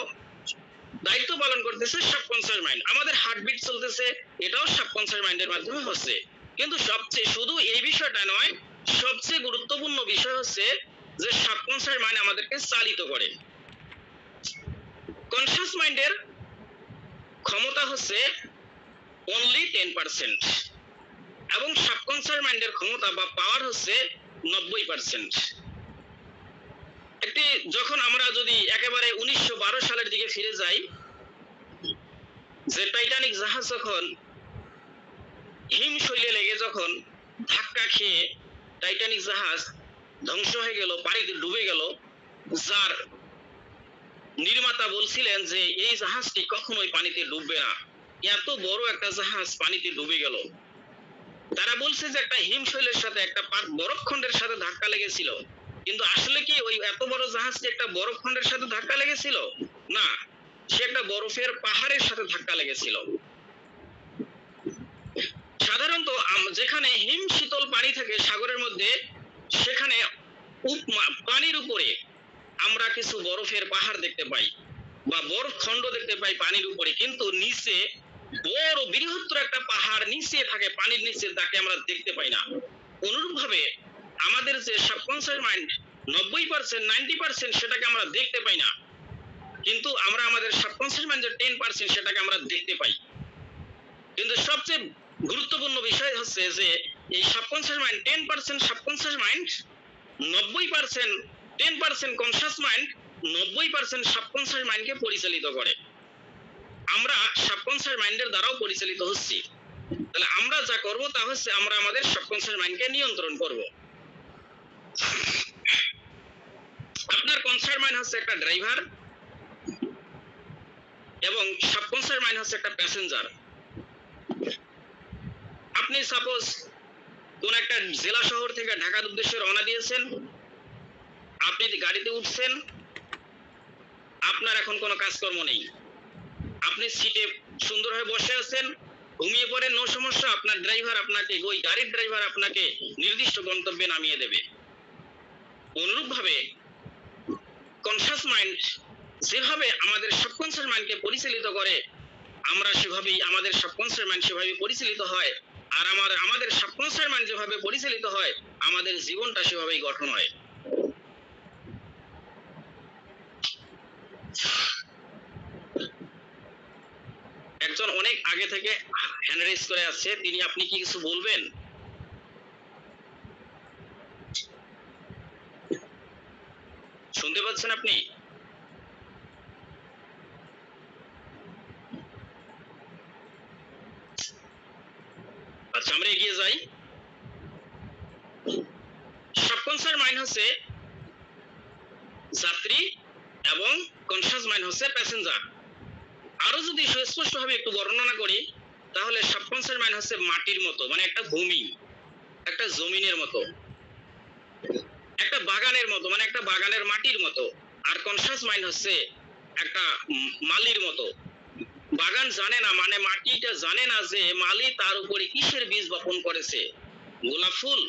দায়িত্ব পালন করতেছে সাবকনসিয়াস মাইন্ড। আমাদের হার্টবিট চলতেছে, এটাও সাবকনসিয়াস মাইন্ডের মাধ্যমে হচ্ছে। কিন্তু সবচেয়ে, শুধু এই বিষয়টা নয়, সবচেয়ে গুরুত্বপূর্ণ বিষয় হচ্ছে যে সাবকনসিয়াস মাইন্ড আমাদেরকে চালিত করে। কনসাস মাইন্ডের ক্ষমতা হচ্ছে অনলি 10% এবং সাবকনসাস মাইন্ডের ক্ষমতা বা পাওয়ার হচ্ছে 90%। একটি যখন আমরা যদি একেবারে 1912 সালের দিকে ফিরে যাই, যে টাইটানিক জাহাজ যখন হিমশৈলে লেগে যখন ধাক্কা খেয়ে টাইটানিক জাহাজ ধ্বংস হয়ে গেল, পানিতে ডুবে গেল, যার নির্মাতা বলছিলেন যে এই জাহাজটি কখনোই পানিতে ডুববে না, এত বড় একটা জাহাজ পানিতে ডুবে গেল। তারা বলছে যে একটা হিমশৈলের সাথে একটা বরফখণ্ডের সাথে ধাক্কা লেগেছিল, কিন্তু আসলে কি ওই এত বড় জাহাজটি একটা বরফখণ্ডের সাথে ধাক্কা লেগেছিল? না, সে একটা বরফের পাহাড়ের সাথে ধাক্কা লেগেছিল। সাধারণত যেখানে হিম শীতল পানি থাকে সাগরের মধ্যে, সেখানে পানির উপরে আমরা কিছু বরফের পাহাড় দেখতে পাই বা বরফ খণ্ড দেখতে পাই পানির উপরে, কিন্তু নিচে বড় বৃহত্তর একটা পাহাড় নিচে থাকে পানির নিচে, তাকে আমরা দেখতে পাই না। অনুরূপভাবে আমাদের যে সাবকনসাস মাইন্ড 90% 90% সেটাকে আমরা দেখতে পাই না, কিন্তু আমরা আমাদের সাবকনসাস মাইন্ডের 10% সেটাকে আমরা দেখতে পাই। কিন্তু সবচেয়ে গুরুত্বপূর্ণ বিষয় হচ্ছে যে এই subconscious mind 10% subconscious mind 90% 10% conscious mind 90% subconscious মাইন্ডকে পরিচালিত করে। আমরা সাবকনসাস মাইন্ডের দ্বারাও পরিচালিত হচ্ছি। তাহলে আমরা যা করব তা হচ্ছে আমরা আমাদের সাবকনসাস মাইন্ডকে নিয়ন্ত্রণ করব। আপনার কনসাস মাইন্ড হচ্ছে একটা ড্রাইভার এবং সাবকনসাস মাইন্ড হচ্ছে একটা প্যাসেঞ্জার। আপনি সাপোজ কোন একটা জেলা শহর থেকে ঢাকার উদ্দেশ্যে রওনা দিয়েছেন, আপনি গাড়িতে উঠছেন, আপনার এখন কোনো কাজকর্ম নেই, আপনি সিটে সুন্দরভাবে বসে আছেন, ঘুমিয়ে পড়েন, নো সমস্যা, আপনার ড্রাইভার আপনাকে, ওই গাড়ির ড্রাইভার আপনাকে নির্দিষ্ট গন্তব্যে নামিয়ে দেবে। অনুরূপভাবে কনসাস মাইন্ড যেভাবে আমাদের সাবকনসাস মাইন্ডকে পরিচালিত করে, আমরা সেভাবেই আমাদের সাবকনসাস মাইন্ড সেভাবে পরিচালিত হয়, আর আমাদের সাবকনসাস মাইন্ড যেভাবে পরিচালিত হয়, আমাদের জীবনটা সেভাবেই গঠন হয়। একজন অনেক আগে থেকে হ্যান্ড রেজ করে আছে, তিনি, আপনি কি কিছু বলবেন? শুনতে পাচ্ছেন আপনি? আচ্ছা, আমরা এগিয়ে যাই। সাবকনসাস মাইন্ড হচ্ছে যাত্রী এবং কনসাস মাইন্ড হচ্ছে প্যাসেঞ্জার। আরো যদি সুস্পষ্টভাবে একটু বর্ণনা করি, তাহলে সাবকনসাস মাইন্ড হচ্ছে মাটির মতো, মানে একটা ভূমি, একটা জমিনের মতো, একটা বাগানের মতো, মানে একটা বাগানের মাটির মতো। আর কনসাস মাইন্ড হচ্ছে একটা মালির মতো। বাগান জানে না, মানে মাটিটা জানে না যে মালি তার উপরে কিসের বীজ বপন করেছে, গোলাপ ফুল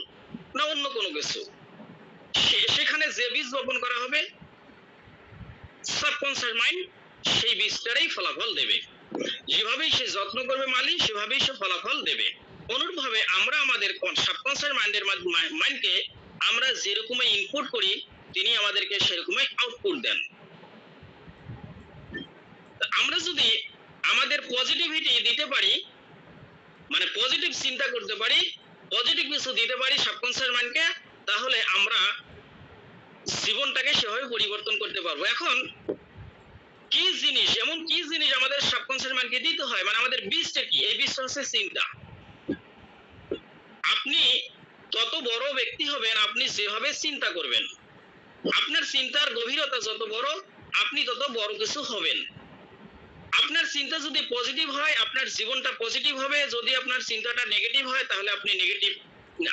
না অন্য কোনো কিছু। সেখানে যে বীজ বপন করা হবে, সাবকনসাস মাইন্ড সেই বীজটারই ফলাফল দেবে। যেভাবেই সে যত্ন করবে মালি, সেভাবেই সে ফলাফল দেবে। অনুরূপভাবে আমরা আমাদের সাবকনসাস মাইন্ডকে আমরা যেরকমই ইনপুট করি, তিনি আমাদেরকে সেরকমই আউটপুট দেন। আমরা যদি আমাদের পজিটিভিটি দিতে পারি, মানে পজিটিভ চিন্তা করতে পারি, পজিটিভ কিছু দিতে পারি সাবকনসাস মাইন্ডকে, তাহলে আমরা জীবনটাকে সেভাবে পরিবর্তন করতে পারবো। এখন কি জিনিস, এমন কি জিনিস আমাদের সাবকনসাস মাইন্ডকে দিতে হয়, মানে আমাদের বীজটা কি? এই বীজটা হচ্ছে চিন্তা। আপনি তত বড় ব্যক্তি হবেন, আপনি যেভাবে চিন্তা করবেন, আপনার চিন্তার গভীরতা যত বড়, আপনি তত বড় কিছু হবেন। আপনার চিন্তা যদি পজিটিভ হয়, আপনার জীবনটা পজিটিভ হবে। যদি আপনার চিন্তাটা নেগেটিভ হয়, তাহলে আপনি নেগেটিভ,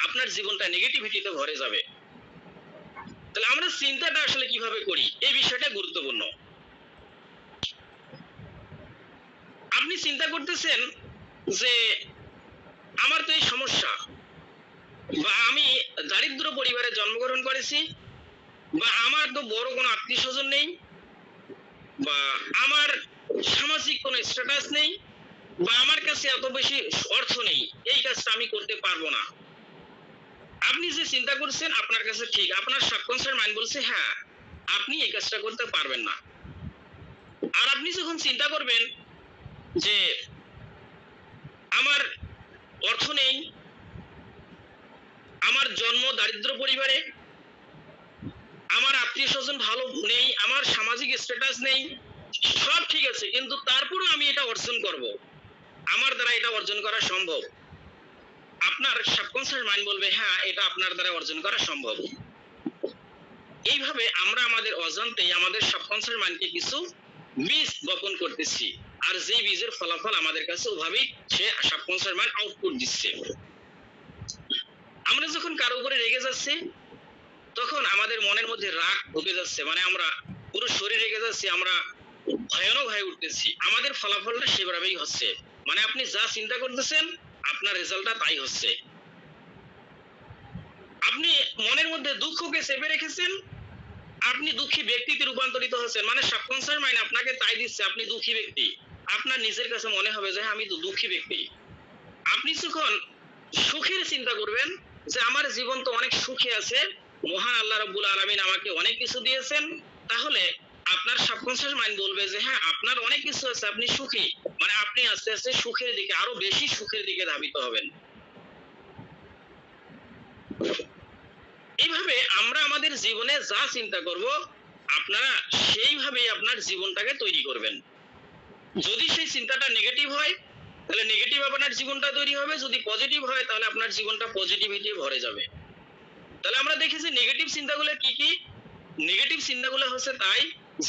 আপনার জীবনটা নেগেটিভিটিতে ভরে যাবে। তাহলে আমরা চিন্তাটা আসলে কিভাবে করি, এই বিষয়টা গুরুত্বপূর্ণ। আপনি চিন্তা করতেছেন যে আমার তো এই সমস্যা, বা আমি দারিদ্র পরিবারে জন্মগ্রহণ করেছি, বা আমার তো বড় কোনো আত্মীয় স্বজন নেই, বা আমার সামাজিক কোনো স্ট্যাটাস নেই, বা আমার কাছে এত বেশি অর্থ নেই, এই কাজটা আমি করতে পারবো না। আপনি যে চিন্তা করছেন আপনার কাছে ঠিক, আপনার সাবকনসাস মাইন্ড বলছে হ্যাঁ আপনি এই কাজটা করতে পারবেন না। আর আপনি যখন চিন্তা করবেন যে আমার অর্থ নেই, আমার জন্ম দারিদ্র পরিবারে, আমার আত্মীয় স্বজন ভালো নেই, আমার সামাজিক স্ট্যাটাস নেই, সব ঠিক আছে, কিন্তু তারপরেও আমি এটা অর্জন করব, আমার দ্বারা এটা অর্জন করা সম্ভব। আপনার সাবকনসিয়াস মাইন্ড বলবে হ্যাঁ এটা আপনার দ্বারা অর্জন করা সম্ভব। এইভাবে আমরা আমাদের অজান্তেই আমাদের সাবকনসিয়াস মাইন্ডকে কিছু বীজ বপন করতেছি, আর যে বীজের ফলাফল আমাদের কাছে ওভাবেই সে সাবকনসিয়াস মাইন্ড আউটপুট দিচ্ছে। আমরা যখন কারো উপরে রেগে যাচ্ছি তখন আমাদের মনের মধ্যে রাগ ঢুকে যাচ্ছে, মানে আমরা পুরো শরীর রেগে যাচ্ছি, আমরা ভয়ানক হয়ে উঠতেছি, আমাদের ফলাফলটা সেভাবেই হচ্ছে। মানে আপনি যা চিন্তা করতেছেন আপনার রেজাল্টটা তাই হচ্ছে। আপনি মনের মধ্যে দুঃখকে চেপে রেখেছেন, আপনি দুঃখী ব্যক্তিতে রূপান্তরিত হচ্ছেন, মানে সাবকনসিয়াস মাইন্ড আপনাকে তাই দিচ্ছে আপনি দুঃখী ব্যক্তি। আপনার নিজের কাছে মনে হবে যে আমি তো দুঃখী ব্যক্তি। আপনি যখন সুখের চিন্তা করবেন যে আমার জীবন তো অনেক সুখে আছে, মহান আল্লাহ রাব্বুল আলামিন আমাকে অনেক কিছু দিয়েছেন, তাহলে আপনার সাবকনসিয়াস মাইন্ড বলবে যে হ্যাঁ আপনার অনেক কিছু আছে, আপনি সুখী, মানে আপনি আস্তে আস্তে সুখের দিকে, আরো বেশি সুখের দিকে ধাবিত হবেন। এইভাবে আমরা আমাদের জীবনে যা চিন্তা করব আপনারা সেইভাবেই আপনার জীবনটাকে তৈরি করবেন। যদি সেই চিন্তাটা নেগেটিভ হয় তাহলে নেগেটিভ আপনার জীবনটা তৈরি হবে, যদি পজিটিভ হয় তাহলে আপনার জীবনটা পজিটিভিটি ভরে যাবে। তাহলে আমরা দেখেছি নেগেটিভ চিন্তাগুলো কি কি। নেগেটিভ চিন্তাগুলো হচ্ছে তাই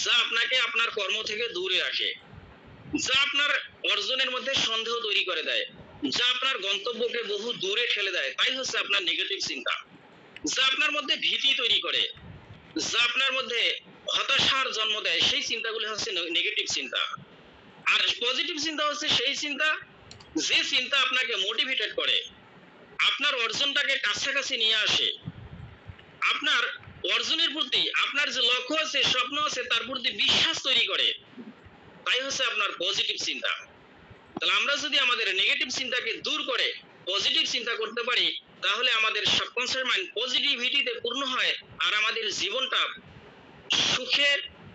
যা আপনাকে আপনার কর্ম থেকে দূরে রাখে, যা আপনার অর্জনের মধ্যে সন্দেহ তৈরি করে দেয়, যা আপনার গন্তব্যকে বহু দূরে ঠেলে দেয়, তাই হচ্ছে আপনার নেগেটিভ চিন্তা। যা আপনার মধ্যে ভীতি তৈরি করে, যা আপনার মধ্যে হতাশার জন্ম দেয়, সেই চিন্তাগুলো হচ্ছে নেগেটিভ চিন্তা। আর পজিটিভ চিন্তা হচ্ছে সেই চিন্তা যে চিন্তা আপনাকে মোটিভেটেড করে, আপনার অর্জনটাকে কাছাকাছি নিয়ে আসে, আপনার অর্জনের প্রতি আপনার যে লক্ষ্য আছে স্বপ্ন আছে তার প্রতি বিশ্বাস তৈরি করে, তাই হচ্ছে আপনার পজিটিভ চিন্তা। তাহলে আমরা যদি আমাদের নেগেটিভ চিন্তাকে দূর করে পজিটিভ চিন্তা করতে পারি তাহলে আমাদের সাবকনসিয়াস মাইন্ড পজিটিভিটিতে পূর্ণ হয়, আর আমাদের জীবনটা সুখে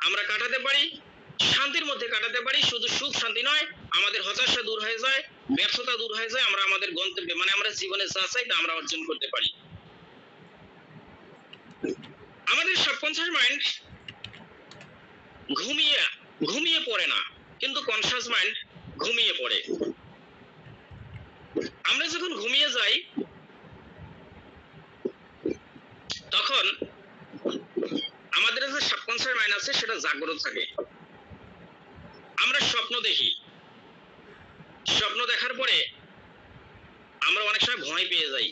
আমরা কাটাতে পারি, শান্তির মধ্যে কাটাতে পারি। শুধু সুখ শান্তি নয়, আমাদের হতাশা দূর হয়ে যায়, ব্যর্থতা দূর হয়ে যায়, আমরা আমাদের গন্তব্যে মানে আমরা জীবনে যা চাই তা আমরা অর্জন করতে পারি। আমাদের সাবকনসিয়াস মাইন্ড ঘুমিয়ে পড়ে না, কিন্তু কনসিয়াস মাইন্ড ঘুমিয়ে পড়ে। আমরা যখন ঘুমিয়ে যাই তখন আমাদের যে সাবকনসিয়াস মাইন্ড আছে সেটা জাগ্রত থাকে। আমরা স্বপ্ন দেখি, স্বপ্ন দেখার পরে আমরা অনেক সময় ভয় পেয়ে যাই।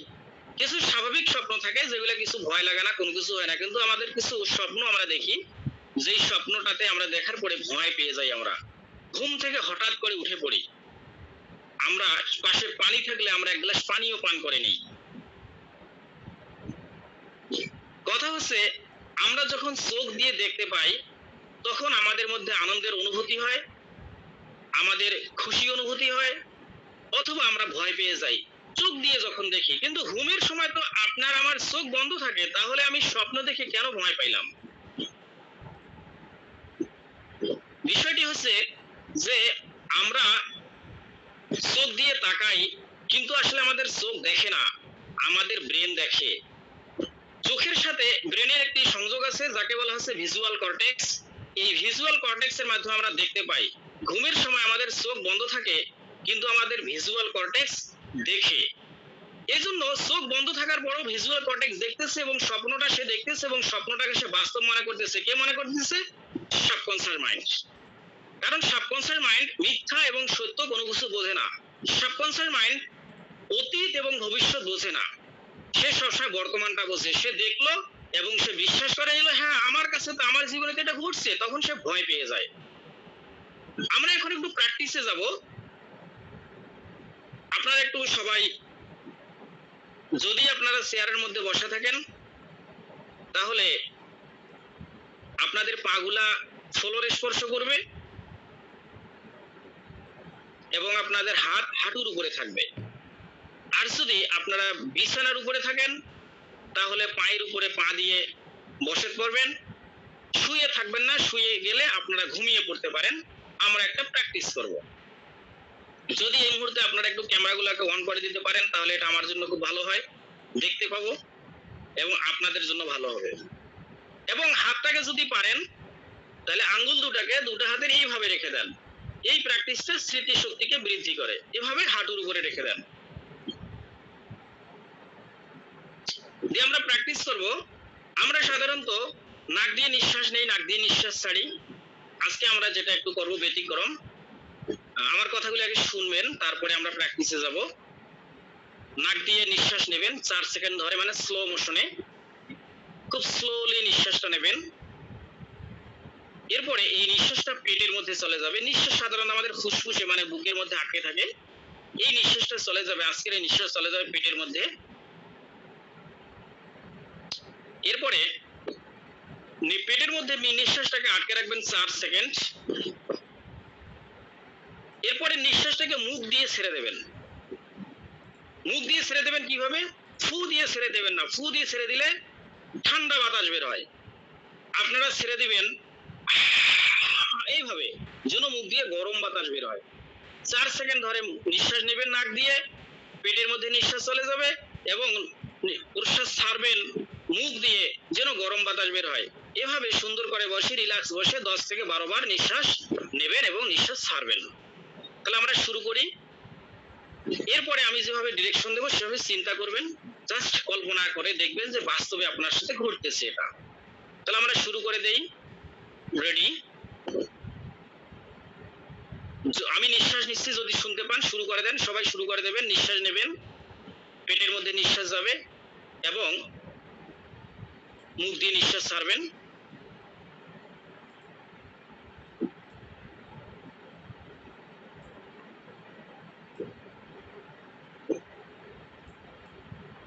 কিছু স্বাভাবিক স্বপ্ন থাকে যেগুলো কিছু ভয় লাগে না, কোনো কিছু হয় না, কিন্তু আমাদের কিছু স্বপ্ন আমরা দেখি যেই স্বপ্নটাতে আমরা দেখার পরে ভয় পেয়ে যাই। আমরা ঘুম থেকে হঠাৎ করে উঠে পড়ি, আমরা পাশে পানি থাকলে আমরা এক গ্লাস পানিও পান করে নিই। কথা হচ্ছে আমরা যখন চোখ দিয়ে দেখতে পাই তখন আমাদের মধ্যে আনন্দের অনুভূতি হয়, আমাদের খুশি অনুভূতি হয়, অথবা আমরা ভয় পেয়ে যাই চোখ দিয়ে যখন দেখি। কিন্তু ঘুমের সময় তো আপনার আমার চোখ বন্ধ থাকে, তাহলে আমি স্বপ্ন দেখে কেন ভয় পাইলাম? বিষয়টি হচ্ছে যে আমরা চোখ দিয়ে তাকাই কিন্তু আসলে আমাদের চোখ দেখে না, আমাদের ব্রেন দেখে। চোখের সাথে ব্রেনের একটি সংযোগ আছে যাকে বলা হচ্ছে ভিজুয়াল কর্টেক্স। এই ভিজুয়াল কর্টেক্সের মাধ্যমে আমরা দেখতে পাই। ঘুমের সময় আমাদের চোখ বন্ধ থাকে কিন্তু আমাদের ভিজুয়াল কর্টেক্স দেখে। এজন্য চোখ বন্ধ থাকার পরও ভিজুয়াল কর্টেক্স দেখতেছে এবং স্বপ্নটা সে দেখতেছে এবং স্বপ্নটাকে সে বাস্তব মনে করতেছে। কে মনে করতেছে? Subconscious mind. কারণ সাবকনসিয়াস মাইন্ড মিথ্যা এবং সত্য কোনো কিছু বোঝে না। সাবকনসিয়াস মাইন্ড অতীত এবং ভবিষ্যৎ বোঝে না, সে সবসময় বর্তমানটা বোঝে। সে দেখলো এবং সে বিশ্বাস করে নিল হ্যাঁ আমার কাছে তো আমার জীবনে তো এটা ঘটছে, তখন সে ভয় পেয়ে যায়। আমরা এখন একটু প্র্যাকটিসে যাব। আপনারা একটু সবাই যদি আপনারা চেয়ারের মধ্যে বসে থাকেন তাহলে আপনাদের পাগুলা ফ্লোরে স্পর্শ করবে এবং আপনাদের হাত হাঁটুর উপরে থাকবে। আর যদি আপনারা বিছানার উপরে থাকেন তাহলে পায়ের উপরে পা দিয়ে বসে পড়বেন, শুয়ে থাকবেন না, শুয়ে গেলে আপনারা ঘুমিয়ে পড়তে পারেন। আমরা একটা প্র্যাকটিস করব। যদি এই মুহূর্তে আপনারা একটু ক্যামেরাগুলোকে অন করে দিতে পারেন তাহলে এটা আমার জন্য খুব ভালো হয়, দেখতে পাবো এবং আপনাদের জন্য ভালো হবে। এবং হাতটাকে যদি পারেন তাহলে আঙ্গুল দুটাকে দুটো হাতের এইভাবে রেখে দেন। এই প্র্যাকটিসটা স্মৃতিশক্তিকে বৃদ্ধি করে। এভাবে হাঁটুর উপরে রেখে দেন। দিয়ে আমরা প্র্যাকটিস করব। আমরা সাধারণত নাক দিয়ে নিঃশ্বাস নেই, নাক দিয়ে নিঃশ্বাস ছাড়ি। আজকে আমরা যেটা একটু করব ব্যতিক্রম। আমার কথাগুলো আগে শুনবেন, তারপরে আমরা প্র্যাকটিসে যাব। নাক দিয়ে নিঃশ্বাস নেবেন 4 সেকেন্ড ধরে, মানে স্লো মোশনে, খুব স্লোলি নিঃশ্বাসটা নেবেন। এরপরে এই নিঃশ্বাসটা পেটের মধ্যে চলে যাবে। নিঃশ্বাস সাধারণত আমাদের ফুসফুসে মানে বুকের মধ্যে আটকে থাকে। এই নিঃশ্বাসটা চলে যাবে, আজকের এই নিঃশ্বাস চলে যাবে পেটের মধ্যে। এরপরে পেটের মধ্যে নিঃশ্বাসটাকে আটকে রাখবেন 4 সেকেন্ড। এরপরে নিঃশ্বাসটাকে মুখ দিয়ে ছেড়ে দেবেন। মুখ দিয়ে ছেড়ে দেবেন কিভাবে? ফু দিয়ে ছেড়ে দেবেন না। ফু দিয়ে ছেড়ে দিলে ঠান্ডা বাতাস বের হয়। আপনারা ছেড়ে দিবেন এইভাবে, যেন মুখ দিয়ে গরম বাতাস বের হয়। 4 সেকেন্ড ধরে নিঃশ্বাস নেবেন নাক দিয়ে, পেটের মধ্যে নিঃশ্বাস চলে যাবে এবং প্রশ্বাস ছাড়বেন মুখ দিয়ে, যেন গরম বাতাস বের হয়। এভাবে সুন্দর করে বসে, রিল্যাক্স বসে 10 থেকে 12 বার নিঃশ্বাস নেবেন এবং নিঃশ্বাস ছাড়বেন। তাহলে আমরা শুরু করি। এরপরে আমি যেভাবে ডিরেকশন দেবো সেভাবে চিন্তা করবেন, জাস্ট কল্পনা করে দেখবেন যে বাস্তবে আপনার সাথে ঘটতেছে এটা। তাহলে আমরা শুরু করে দেই। রেডি? আমি নিঃশ্বাস নিচ্ছি, যদি শুনতে পান শুরু করে দেন। সবাই শুরু করে দেবেন। নিঃশ্বাস নেবেন, পেটের মধ্যে নিঃশ্বাস যাবে এবং মুখ দিয়ে নিঃশ্বাস ছাড়বেন।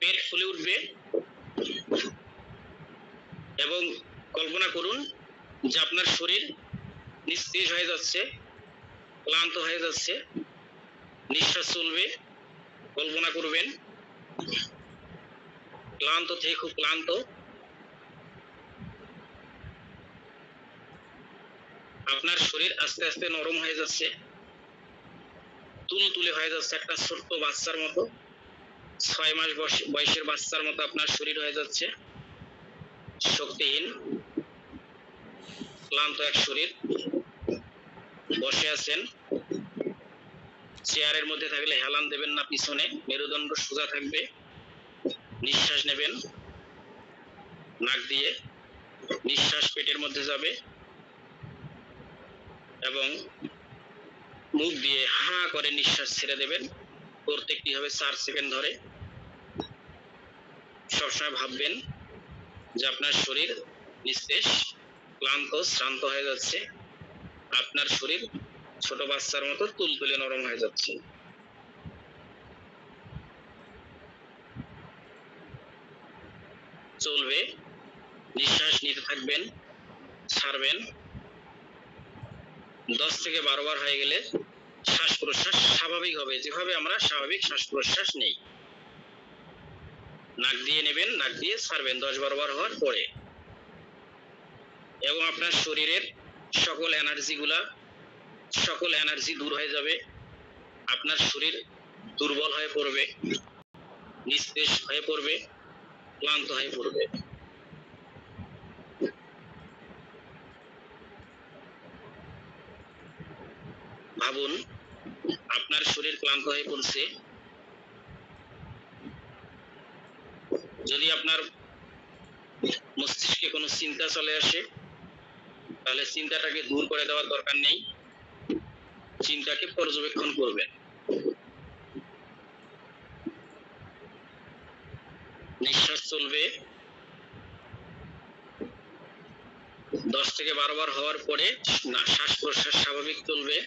পেট ফুলে উঠবে এবং কল্পনা করুন যে আপনার শরীর নিস্তেজ হয়ে যাচ্ছে, ক্লান্ত হয়ে যাচ্ছে। নিঃশ্বাস চলবে, কল্পনা করবেন ক্লান্ত থেকে খুব ক্লান্ত। আপনার শরীর আস্তে আস্তে নরম হয়ে যাচ্ছে, তুলতুলে হয়ে যাচ্ছে, একটা ছোট্ট বাচ্চার মতো, 6 মাস বয়সের বাচ্চার মতো আপনার শরীর হয়ে যাচ্ছে। শক্তিহীন ক্লান্ত এক শরীর। বসে আছেন, চেয়ারের মধ্যে থাকলে হেলান দেবেন না পিছনে, মেরুদণ্ড সোজা থাকবে। নিঃশ্বাস নেবেন নাক দিয়ে, নিঃশ্বাস পেটের মধ্যে যাবে এবং মুখ দিয়ে হা করে নিঃশ্বাস ছেড়ে দেবেন। প্রত্যেকটি হবে 4 সেকেন্ড ধরে। সবসময় ভাববেন যে আপনার শরীর নিস্তেজ, ক্লান্ত, শ্রান্ত হয়ে যাচ্ছে। আপনার শরীর ছোট বাচ্চার মতো তুলতুলে নরম হয়ে যাচ্ছে। চলবে, নিঃশ্বাস নিতে থাকবেন, ছাড়বেন। 10 থেকে 12 বার হয়ে গেলে শ্বাস প্রশ্বাস স্বাভাবিক হবে, যেভাবে আমরা স্বাভাবিক শ্বাস প্রশ্বাস নেই। নাক দিয়ে নেবেন, নাক দিয়ে ছাড়বেন 10-12 বার হওয়ার পরে। এবং আপনার শরীরের সকল এনার্জি দূর হয়ে যাবে। আপনার শরীর দুর্বল হয়ে পড়বে, নিস্তেজ হয়ে পড়বে, ক্লান্ত হয়ে পড়বে। ভাবুন আপনার শরীর ক্লান্ত হয়ে পড়ছে। যদি আপনার মস্তিষ্কে কোনো চিন্তা চলে আসে তাহলে চিন্তাটাকে দূর করে দেওয়ার দরকার নেই, চিন্তাকে পর্যবেক্ষণ করবেন। নিঃশ্বাস চলবে, 10 থেকে 12 বার হওয়ার পরে শ্বাস প্রশ্বাস স্বাভাবিক চলবে।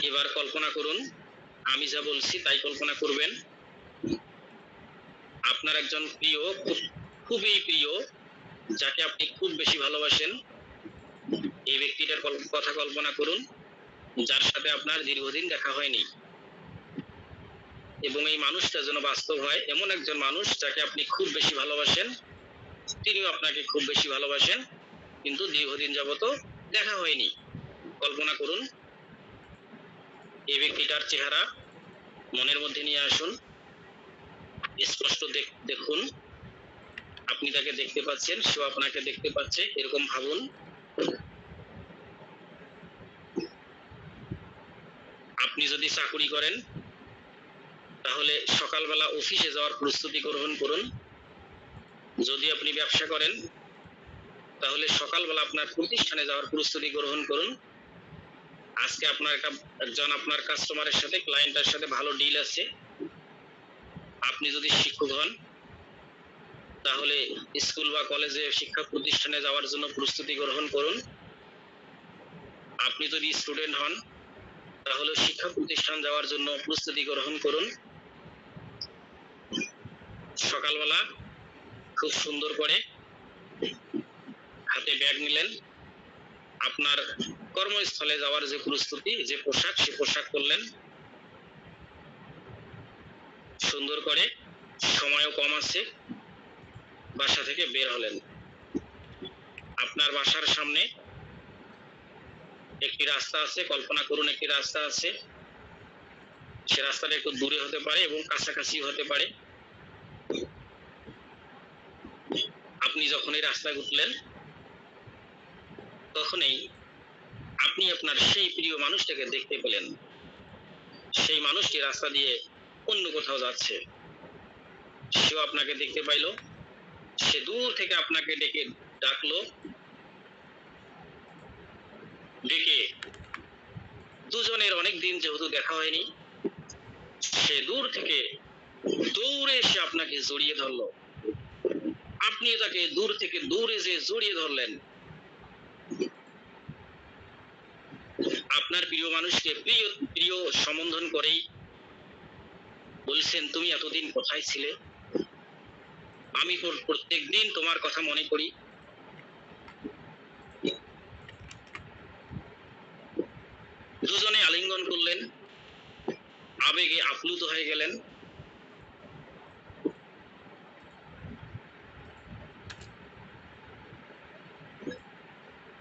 এবার কল্পনা করুন, আমি যা বলছি তাই কল্পনা করবেন। আপনার একজন প্রিয়, খুবই প্রিয়, যাকে আপনি খুব বেশি ভালোবাসেন, এই ব্যক্তিটার কথা কল্পনা করুন যার সাথে আপনার দীর্ঘদিন দেখা হয়নি, এবং এই মানুষটা যেন বাস্তব হয় এমন একজন মানুষ যাকে আপনি খুব বেশি ভালোবাসেন, তিনিও আপনাকে খুব বেশি ভালোবাসেন, কিন্তু দীর্ঘদিন যাবত দেখা হয়নি। কল্পনা করুন, এই ব্যক্তিটার চেহারা মনের মধ্যে নিয়ে আসুন, স্পষ্ট দেখুন, আপনি তাকে দেখতে পাচ্ছেন, সেও আপনাকে দেখতে পাচ্ছে, এরকম ভাবুন। আপনি যদি চাকরি করেন তাহলে সকালবেলা অফিসে যাওয়ার প্রস্তুতি গ্রহণ করুন। যদি আপনি ব্যবসা করেন তাহলে সকালবেলা আপনার প্রতিষ্ঠানে যাওয়ার প্রস্তুতি গ্রহণ করুন। আজকে আপনার আপনার কাস্টমারের সাথে, ক্লায়েন্টের সাথে ভালো ডিল আছে। আপনি যদি শিক্ষক হন তাহলে স্কুল বা কলেজে, শিক্ষা প্রতিষ্ঠানে যাওয়ার জন্য প্রস্তুতি গ্রহণ করুন। আপনি যদি স্টুডেন্ট হন তাহলে শিক্ষা প্রতিষ্ঠান যাওয়ার জন্য প্রস্তুতি গ্রহণ করুন। সকালবেলা খুব সুন্দর করে হাতে ব্যাগ নিলেন, আপনার কর্মস্থলে যাওয়ার যে প্রস্তুতি, যে পোশাক, সে পোশাক করলেন সুন্দর করে, সময়ও কম আছে, বাসা থেকে বের হলেন। আপনার বাসার সামনে একটি রাস্তা আছে, কল্পনা করুন একটি রাস্তা আছে, সে রাস্তাটা একটু দূরে হতে পারে এবং কাছাকাছি হতে পারে। আপনি যখন এই রাস্তায় উঠলেন তখনই আপনি আপনার সেই প্রিয় মানুষটাকে দেখতে পেলেন। সেই মানুষটি রাস্তা দিয়ে অন্য কোথাও যাচ্ছে, সেও আপনাকে দেখতে পাইল, সে দূর থেকে আপনাকে ডাকলো, ডেকে দুজনের অনেক দিন যেহেতু দেখা হয়নি, সে দূর থেকে দৌড়ে এসে আপনাকে জড়িয়ে ধরলো, আপনি তাকে দূর থেকে দূরে যে জড়িয়ে ধরলেন। আপনার প্রিয় মানুষকে প্রিয় সম্বোধন করেই বলছেন, তুমি এতদিন কোথায় ছিলে? আমি প্রত্যেক দিন তোমার কথা মনে করি। দুজনে আলিঙ্গন করলেন, আবেগে আপ্লুত হয়ে গেলেন।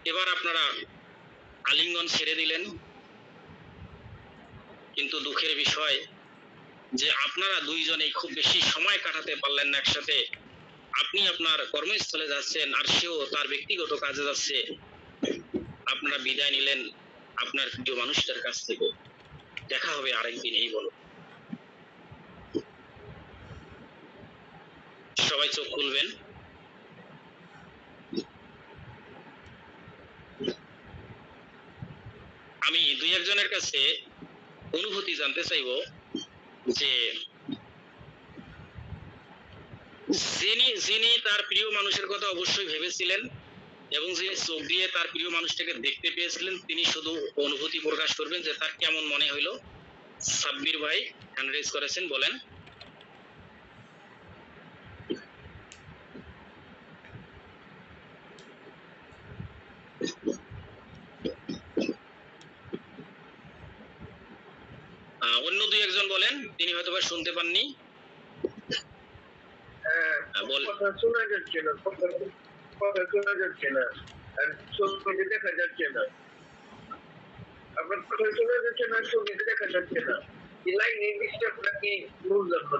এবার আপনারা আলিঙ্গন ছেড়ে দিলেন, কিন্তু দুঃখের বিষয় যে আপনারা দুইজনেই খুব বেশি সময় কাটাতে পারলেন না একসাথে। আপনি আপনার কর্মস্থলে যাচ্ছেন আর সেও তার ব্যক্তিগত কাজে যাচ্ছে। আপনারা বিদায় নিলেন আপনার প্রিয় মানুষটার কাছ থেকে। দেখা হবে আরেকদিন, এই বলো। সবাই চোখ খুলবেন। আমি দুই একজনের কাছে অনুভূতি জানতে চাইব যে যিনি তার প্রিয় মানুষের কথা অবশ্যই ভেবেছিলেন এবং যিনি চোখ দিয়ে তার প্রিয় মানুষটাকে দেখতে পেয়েছিলেন, তিনি শুধু অনুভূতি প্রকাশ করবেন যে তার কেমন মনে হইলো। সাব্বির ভাই হ্যান্ড রেজ করেছেন, বলেন। অন্য দুই একজন বলেন, তিনি হয়তো বা শুনতে পাননি। কথা শোনা যাচ্ছে না, কথা শোনা যাচ্ছে না, আর ছবিতে দেখা যাচ্ছে না। আপনার কথা শোনা যাচ্ছে না, ছবিতে দেখা যাচ্ছে না। এই লাইন ডিস্টার্ব নাকি বুঝলাম না।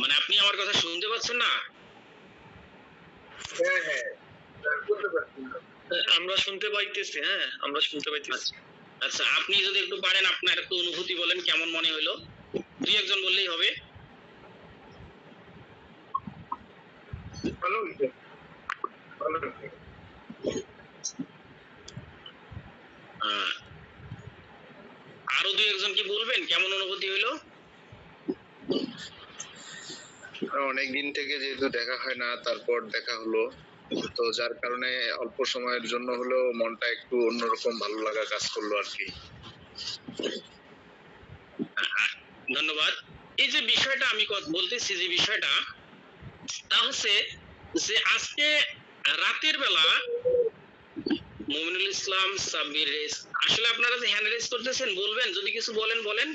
মানে আপনি আমার কথা শুনতে পাচ্ছেন না? হ্যাঁ হ্যাঁ, বুঝতে পারছি না। আমরা শুনতে পাইতেছি, হ্যাঁ আমরা শুনতে পাইতেছি। আচ্ছা, আপনি যদি একটু পারেন আপনার একটু অনুভূতি বলেন, কেমন মনে হইলো। দুই একজন বললেই হবে। ভালো হয়েছে, ভালো হয়েছে। আরো দুই একজন কি বলবেন কেমন অনুভূতি হইলো? অনেকদিন থেকে যেহেতু দেখা হয় না, তারপর দেখা হলো, তো যার কারণে অল্প সময়ের জন্য হলেও মনটা একটু অন্যরকম ভালো লাগা কাজ করলো আর কি। ধন্যবাদ। এই যে বিষয়টা আমি বলতেছি, যে বিষয়টা তা হচ্ছে যে আজকে রাতের বেলা মুমিনুল ইসলাম, সাব্বির রেস। আসলে আপনারা যে হ্যান্ড রেস করতেছেন বলবেন, যদি কিছু বলেন বলেন।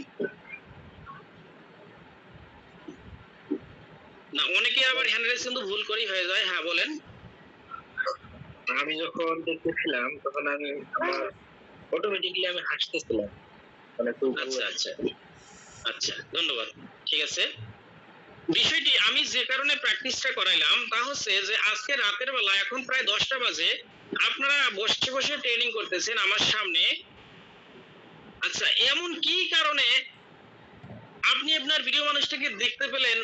না, অনেকে আবার হ্যান্ড রেস কিন্তু ভুল করেই হয়ে যায়। হ্যাঁ বলেন। আমি যখন দেখতেছিলাম তখন আমি অটোমেটিকলি আমি হাসতেছিলাম, মানে খুব আচ্ছা আচ্ছা আচ্ছা, ধন্যবাদ। ঠিক আছে, বিষয়টি আমি যে কারণে প্র্যাকটিসটা করাইলাম তা হচ্ছে যে আজকে রাতের বেলা এখন প্রায় 10টা বাজে, আপনারা বসে বসে ট্রেনিং করতেছেন আমার সামনে। আচ্ছা, এমন কি কারণে আপনি আপনার প্রিয় মানুষটাকে দেখতে পেলেন,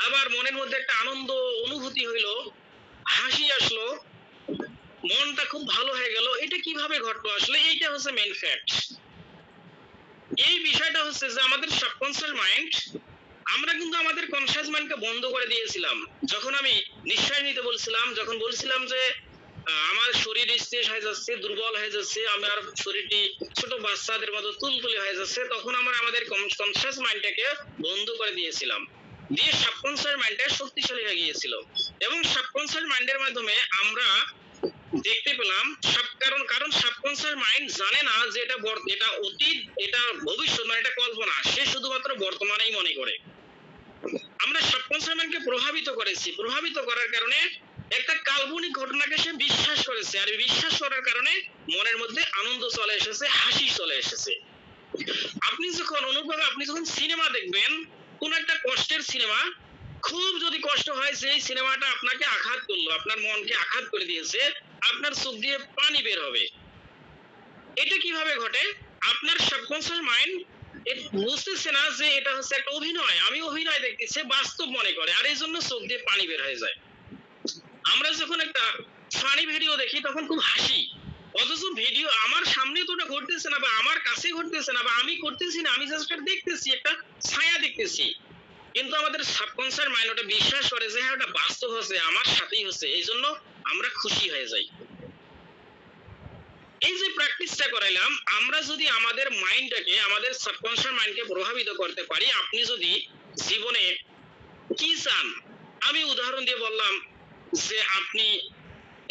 আবার মনের মধ্যে একটা আনন্দ অনুভূতি হইলো, হাসি আসলো, মনটা খুব ভালো হয়ে গেল, এটা কিভাবে ঘটলো? আসলে এইটা হচ্ছে মেইন ফ্যাক্ট। এই বিষয়টা হচ্ছে যে আমাদের সাবকনসিয়াস মাইন্ড, আমরা কিন্তু আমাদের কনসিয়াস মাইন্ডকে বন্ধ করে দিয়েছিলাম। যখন আমি নিঃশ্বাস নিতে বলছিলাম, যখন বলছিলাম যে আমার শরীর স্থির হয়ে যাচ্ছে, দুর্বল হয়ে যাচ্ছে, আমার শরীরটি ছোট বাচ্চাদের মতো তুলতুলে হয়ে যাচ্ছে, তখন আমরা আমাদের কনসিয়াস মাইন্ডটাকে বন্ধ করে দিয়েছিলাম, দিয়ে সাবকনসিয়াস মাইন্ডটা শক্তিশালী হয়ে গিয়েছিল। এবং সাবকনসিয়াস মাইন্ডের মাধ্যমে আমরা দেখতে পেলাম কারণ সাবকনসিয়াস মাইন্ড জানে না যে এটা অতীত, এটা ভবিষ্যৎ, মানে এটা কল্পনা, সে শুধুমাত্র বর্তমানেই মনে করে। আমরা সাবকনসিয়াস মাইন্ডকে প্রভাবিত করেছি, প্রভাবিত করার কারণে একটা কাল্পনিক ঘটনাকে সে বিশ্বাস করেছে, আর বিশ্বাস করার কারণে মনের মধ্যে আনন্দ চলে এসেছে, হাসি চলে এসেছে। আপনি যখন সিনেমা দেখবেন, কোন একটা কষ্টের সিনেমা, খুব যদি কষ্ট হয়, সেই সিনেমাটা আপনাকে আঘাত করলো, আপনার মনকে আঘাত করে দিয়েছে, আপনার চোখ দিয়ে পানি বের হবে। এটা কিভাবে ঘটে? আপনার সাবকনসিয়াস মাইন্ড বুঝতেছে না যে এটা হচ্ছে একটা অভিনয়, আমি অভিনয় দেখতেছি, বাস্তব মনে করে, আর এই জন্য চোখ দিয়ে পানি বের হয়ে যায়। আমরা যখন একটা ফানি ভিডিও দেখি তখন খুব হাসি, অথচ ভিডিও আমার সামনে তো ওটা ঘটতেছে না, বা আমার কাছে ঘটতেছে না, বা আমি করতেছি না, আমি জাস্ট দেখতেছি, একটা ছায়া দেখতেছি, কিন্তু আমাদের সাবকনসিয়াস মাইন্ড ওটা বিশ্বাস করে যে হ্যাঁ ওটা বাস্তব হচ্ছে, আমার সাথেই হচ্ছে, এই জন্য আমরা খুশি হয়ে যাই। এই যে প্র্যাকটিসটা করাইলাম, আমরা যদি আমাদের মাইন্ডটাকে, আমাদের সাবকনসিয়াস মাইন্ডকে প্রভাবিত করতে পারি, আপনি যদি জীবনে কি চান, আমি উদাহরণ দিয়ে বললাম যে আপনি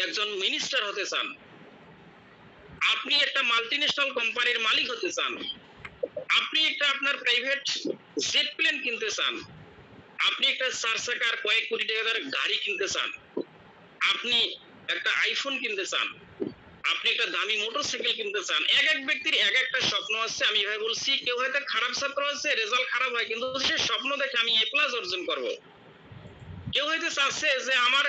একজন মিনিস্টার হতে চান, আপনি একটা মাল্টিন্যাশনাল কোম্পানির মালিক হতে চান, আপনি একটা আপনার প্রাইভেট জেট প্লেন কিনতে চান, আপনি একটা 4 চাকার কয়েক কোটি টাকার গাড়ি কিনতে চান, আপনি একটা আইফোন কিনতে চান, আপনি একটা দামি মোটরসাইকেল কিনতে চান। এক এক ব্যক্তির এক একটা স্বপ্ন আছে। আমি ভাই বলছি, কেউ হয়তো খারাপ ছাত্র আছে, রেজাল্ট খারাপ হয়, কিন্তু সে স্বপ্ন দেখে আমি A+ অর্জন করব। কেউ হয়তো চাচ্ছে যে আমার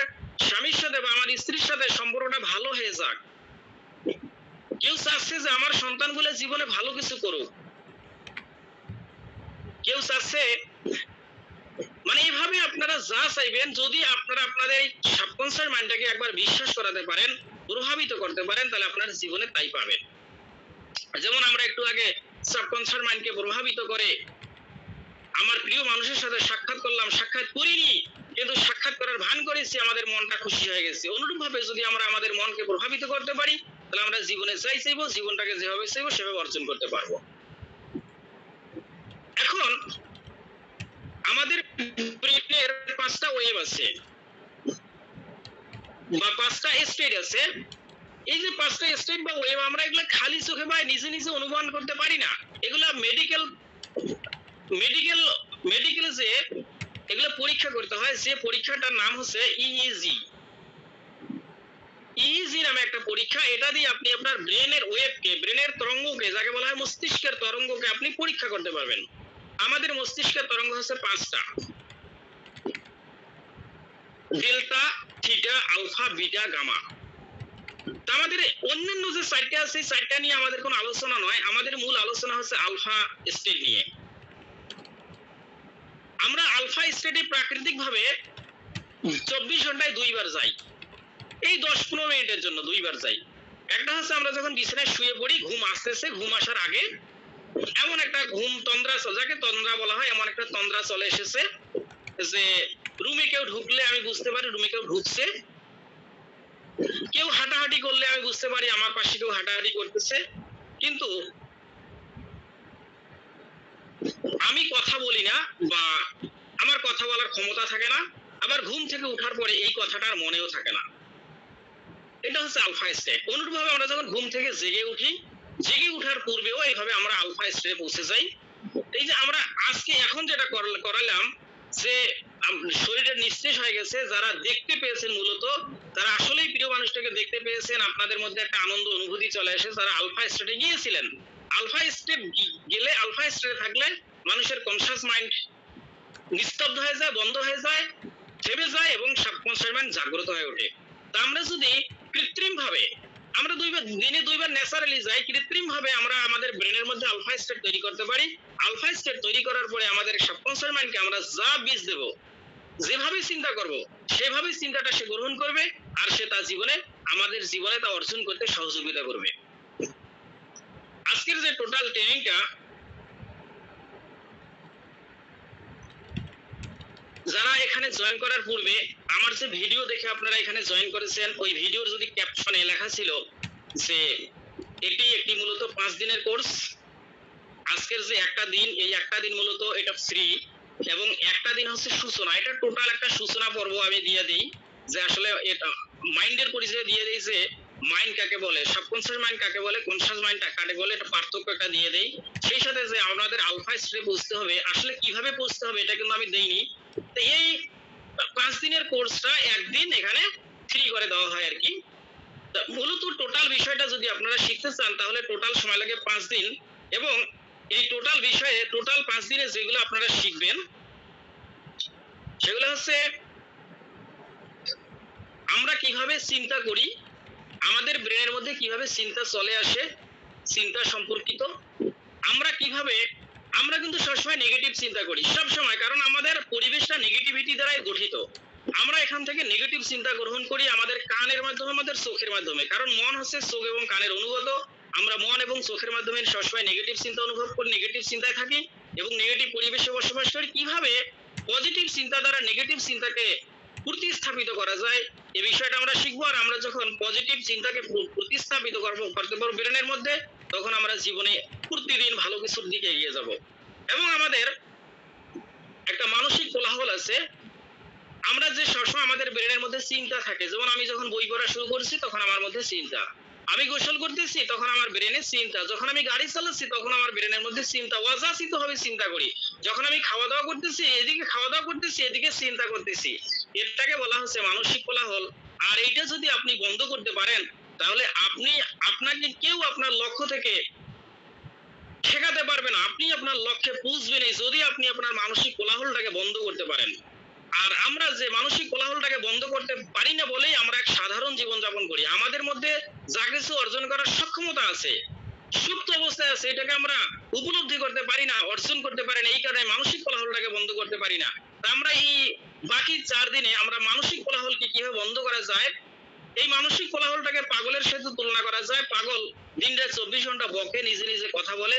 স্বামীর সাথে বা আমার স্ত্রীর সাথে সম্পর্কটা ভালো হয়ে যাক, কেউ চাচ্ছে যে আমার সন্তানগুলো জীবনে ভালো কিছু করুক, কেউ চাচ্ছে, মানে এইভাবে আপনারা যা চাইবেন, যদি আপনারা আপনাদের এই সাবকনসিয়াস মাইন্ডটাকে একবার বিশ্বাস করাতে পারেন, প্রভাবিত করতে পারেন, তাহলে আপনার জীবনে তাই পাবেন। যেমন আমরা একটু আগে সাবকনসিয়াস মাইন্ডকে প্রভাবিত করে আমার প্রিয় মানুষের সাথে সাক্ষাৎ করলাম, সাক্ষাৎ করিনি কিন্তু সাক্ষাৎ করার ভান করেছি, আমাদের মনটা খুশি হয়ে গেছে। অনুরূপভাবে যদি আমরা আমাদের মনকে প্রভাবিত করতে পারি, তাহলে আমরা জীবনে যাই চাইবো, জীবনটাকে যেভাবে চাইবো সেভাবে অর্জন করতে পারবো। এখন আমাদের ব্রেনের 5টা ওয়েভ আছে বা 5টা স্টেট আছে। এই যে 5টা স্টেট বা ওয়েভ, আমরা এগুলো খালি চোখে বা নিজে নিজে অনুমান করতে পারি না। এগুলা মেডিকেল যে এগুলো পরীক্ষা করতে হয়, যে পরীক্ষাটার নাম হচ্ছে ইইজি নামে একটা পরীক্ষা। এটা দিয়ে আপনি আপনার ব্রেনের ওয়েভকে, ব্রেনের তরঙ্গকে, যাকে বলা হয় মস্তিষ্কের তরঙ্গকে, আপনি পরীক্ষা করতে পারবেন। আমাদের মস্তিষ্কের তরঙ্গ হচ্ছে 5টা: delta, theta, alpha, beta, gamma. আমাদের অন্যান্য যে 4টা আছে, সেই 4টা নিয়ে আমাদের কোনো আলোচনা নয়, আমাদের মূল আলোচনা হচ্ছে আলফা স্টেট নিয়ে। আমরা আলফা স্টেটে প্রাকৃতিক ভাবে 24 ঘন্টায় 2 বার যাই, এই 10-15 মিনিটের জন্য 2 বার যাই। একটা হচ্ছে আমরা যখন বিছানায় শুয়ে পড়ি, ঘুম আসতেছে, ঘুম আসার আগে এমন একটা ঘুম তন্দ্রা, যাকে তন্দ্রা বলা হয়, এমন একটা তন্দ্রা চলে এসেছে যে রুমে কেউ ঢুকলে আমি বুঝতে পারি রুমে কেউ ঢুকছে, কেউ হাঁটাহাঁটি করলে আমি বুঝতে পারি আমার পাশে কেউ হাঁটাহাঁটি করতেছে, কিন্তু আমি কথা বলি না বা আমার কথা বলার ক্ষমতা থাকে না। আবার ঘুম থেকে ওঠার পরে এই কথাটা আর মনেও থাকে না। এটা হচ্ছে আলফা স্টেট। অনুরূপভাবে আমরা যখন ঘুম থেকে জেগে উঠি, জেগে ওঠার পূর্বেও এইভাবে আমরা আলফা স্টেটে পৌঁছে যাই। এই যে আমরা আজকে এখন যেটা করালাম যে শরীরের নিঃশেষ হয়ে গেছে, যারা দেখতে পেয়েছেন মূলত তারা আসলেই প্রিয় মানুষটাকে দেখতে পেয়েছেন, আপনাদের মধ্যে একটা আনন্দ অনুভূতি চলে আসে, যারা আলফা স্টেটে গিয়েছিলেন। আলফা স্টেট গেলে, আলফা স্টেটে থাকলে মানুষের কনসাস মাইন্ড নিস্তব্ধ হয়ে যায়, বন্ধ হয়ে যায়, থেমে যায় এবং সাবকনসাস মাইন্ড জাগ্রত হয়ে ওঠে। তা আমরা যদি কৃত্রিম ভাবে, আমরা দিনে দুইবার ন্যাচারালি যাই, কৃত্রিম ভাবে আমরা আমাদের ব্রেনের মধ্যে আলফা স্টেট তৈরি করতে পারি। আলফা স্টেট তৈরি করার পরে আমাদের সাবকনসাস মাইন্ডকে আমরা যা বীজ দেব, যেভাবে চিন্তা করব, সেভাবে চিন্তাটা সে গ্রহণ করবে, আর সে তার জীবনে, আমাদের জীবনে তা অর্জন করতে সহযোগিতা করবে। আজকের যে টোটাল ট্রেনিংটা, যারা এখানে জয়েন করার পূর্বে আমার যে ভিডিও দেখে আপনারা এখানে জয়েন করেছেন, ওই ভিডিওর যদি ক্যাপশনে লেখা ছিল যে এটি একটি মূলত 5 দিনের কোর্স, আজকের যে একটা দিন, এই একটা দিন মূলত এটা ফ্রি, এবং একটা দিন হচ্ছে সূচনা। এটা টোটাল একটা সূচনা পর্ব আমি দিয়ে দিই, যে আসলে এটা মাইন্ডের পরিচয় দিয়ে দিই, যে মাইন্ড কাকে বলে, সাবকনসাস মাইন্ড কাকে বলে, কনসাস মাইন্ড কাকে বলে, এটা পার্থক্যটা দিয়ে দেই। সেই সাথে যে আমাদের আলফা স্টেটে পৌঁছতে হবে, আসলে কিভাবে পৌঁছতে হবে এটা কিন্তু আমি দেইনি। তো এই 5 দিনের কোর্সটা একদিন এখানে ফ্রি করে দেওয়া হয় আর কি। মূলত টোটাল বিষয়টা যদি আপনারা শিখতে চান তাহলে টোটাল সময় লাগে 5 দিন, এবং এই টোটাল বিষয়ে টোটাল 5 দিনে যেগুলো আপনারা শিখবেন সেগুলো হচ্ছে আমরা কিভাবে চিন্তা করি, আমাদের ব্রেনের মধ্যে কিভাবে চিন্তা চলে আসে, চিন্তা সম্পর্কিত আমরা কিভাবে, আমরা কিন্তু সবসময় নেগেটিভ চিন্তা করি সব সময়, কারণ আমাদের পরিবেশটা নেগেটিভিটি দ্বারাই গঠিত। আমরা এখান থেকে নেগেটিভ চিন্তা গ্রহণ করি আমাদের কানের মাধ্যমে, আমাদের চোখের মাধ্যমে, কারণ মন হচ্ছে চোখ এবং কানের অনুগত। আমরা মন এবং চোখের মাধ্যমে সবসময় নেগেটিভ চিন্তা অনুভব করি, নেগেটিভ চিন্তায় থাকি এবং নেগেটিভ পরিবেশে বসবাস করি। কিভাবে পজিটিভ চিন্তা দ্বারা নেগেটিভ চিন্তাকে প্রতিস্থাপিত করা যায় এই বিষয়টা আমরা শিখবো। আর আমরা যখন পজিটিভ চিন্তাকে প্রতিস্থাপিত করতে পারবো ব্রেনের মধ্যে, তখন আমরা জীবনে প্রতিদিন ভালো কিছুর দিকে এগিয়ে যাব। এবং আমাদের একটা মানসিক কোলাহল আছে, আমরা যে সবসময় আমাদের ব্রেনের মধ্যে চিন্তা থাকে, যেমন আমি যখন বই পড়া শুরু করছি তখন আমার মধ্যে চিন্তা, আমি গোসল করতেছি তখন আমার ব্রেনে চিন্তা, যখন আমি গাড়ি চালাচ্ছি তখন আমার ব্রেনের মধ্যে চিন্তা, অযাচিত ভাবে চিন্তা করি, যখন আমি খাওয়া দাওয়া করতেছি এদিকে খাওয়া দাওয়া করতেছি এদিকে চিন্তা করতেছি, এটাকে বলা হচ্ছে মানসিক কোলাহল। আর এইটা যদি আপনি বন্ধ করতে পারেন তাহলে আপনাকে কেউ আপনার লক্ষ্য থেকে ঠেকাতে পারবে না, আপনি আপনার লক্ষ্যে পৌঁছবেন যদি আপনি আপনার মানসিক কোলাহলটাকে বন্ধ করতে পারেন। আর আমরা যে মানসিক কোলাহলটাকে বন্ধ করতে পারি না বলেই আমরা এক সাধারণ জীবন যাপন করি। আমাদের মধ্যে যা কিছু অর্জন করার সক্ষমতা আছে, সুপ্ত অবস্থায় আছে, এটাকে আমরা উপলব্ধি করতে পারি না, অর্জন করতে পারি না, এই কারণে মানসিক কোলাহলটাকে বন্ধ করতে পারি না। তা আমরা এই বাকি 4 দিনে আমরা মানসিক কোলাহলকে কিভাবে বন্ধ করা যায়, এই মানসিক কোলাহলটাকে পাগলের সাথে তুলনা করা যায়। পাগল দিনরাত 24 ঘন্টা বকে, নিজে নিজে কথা বলে,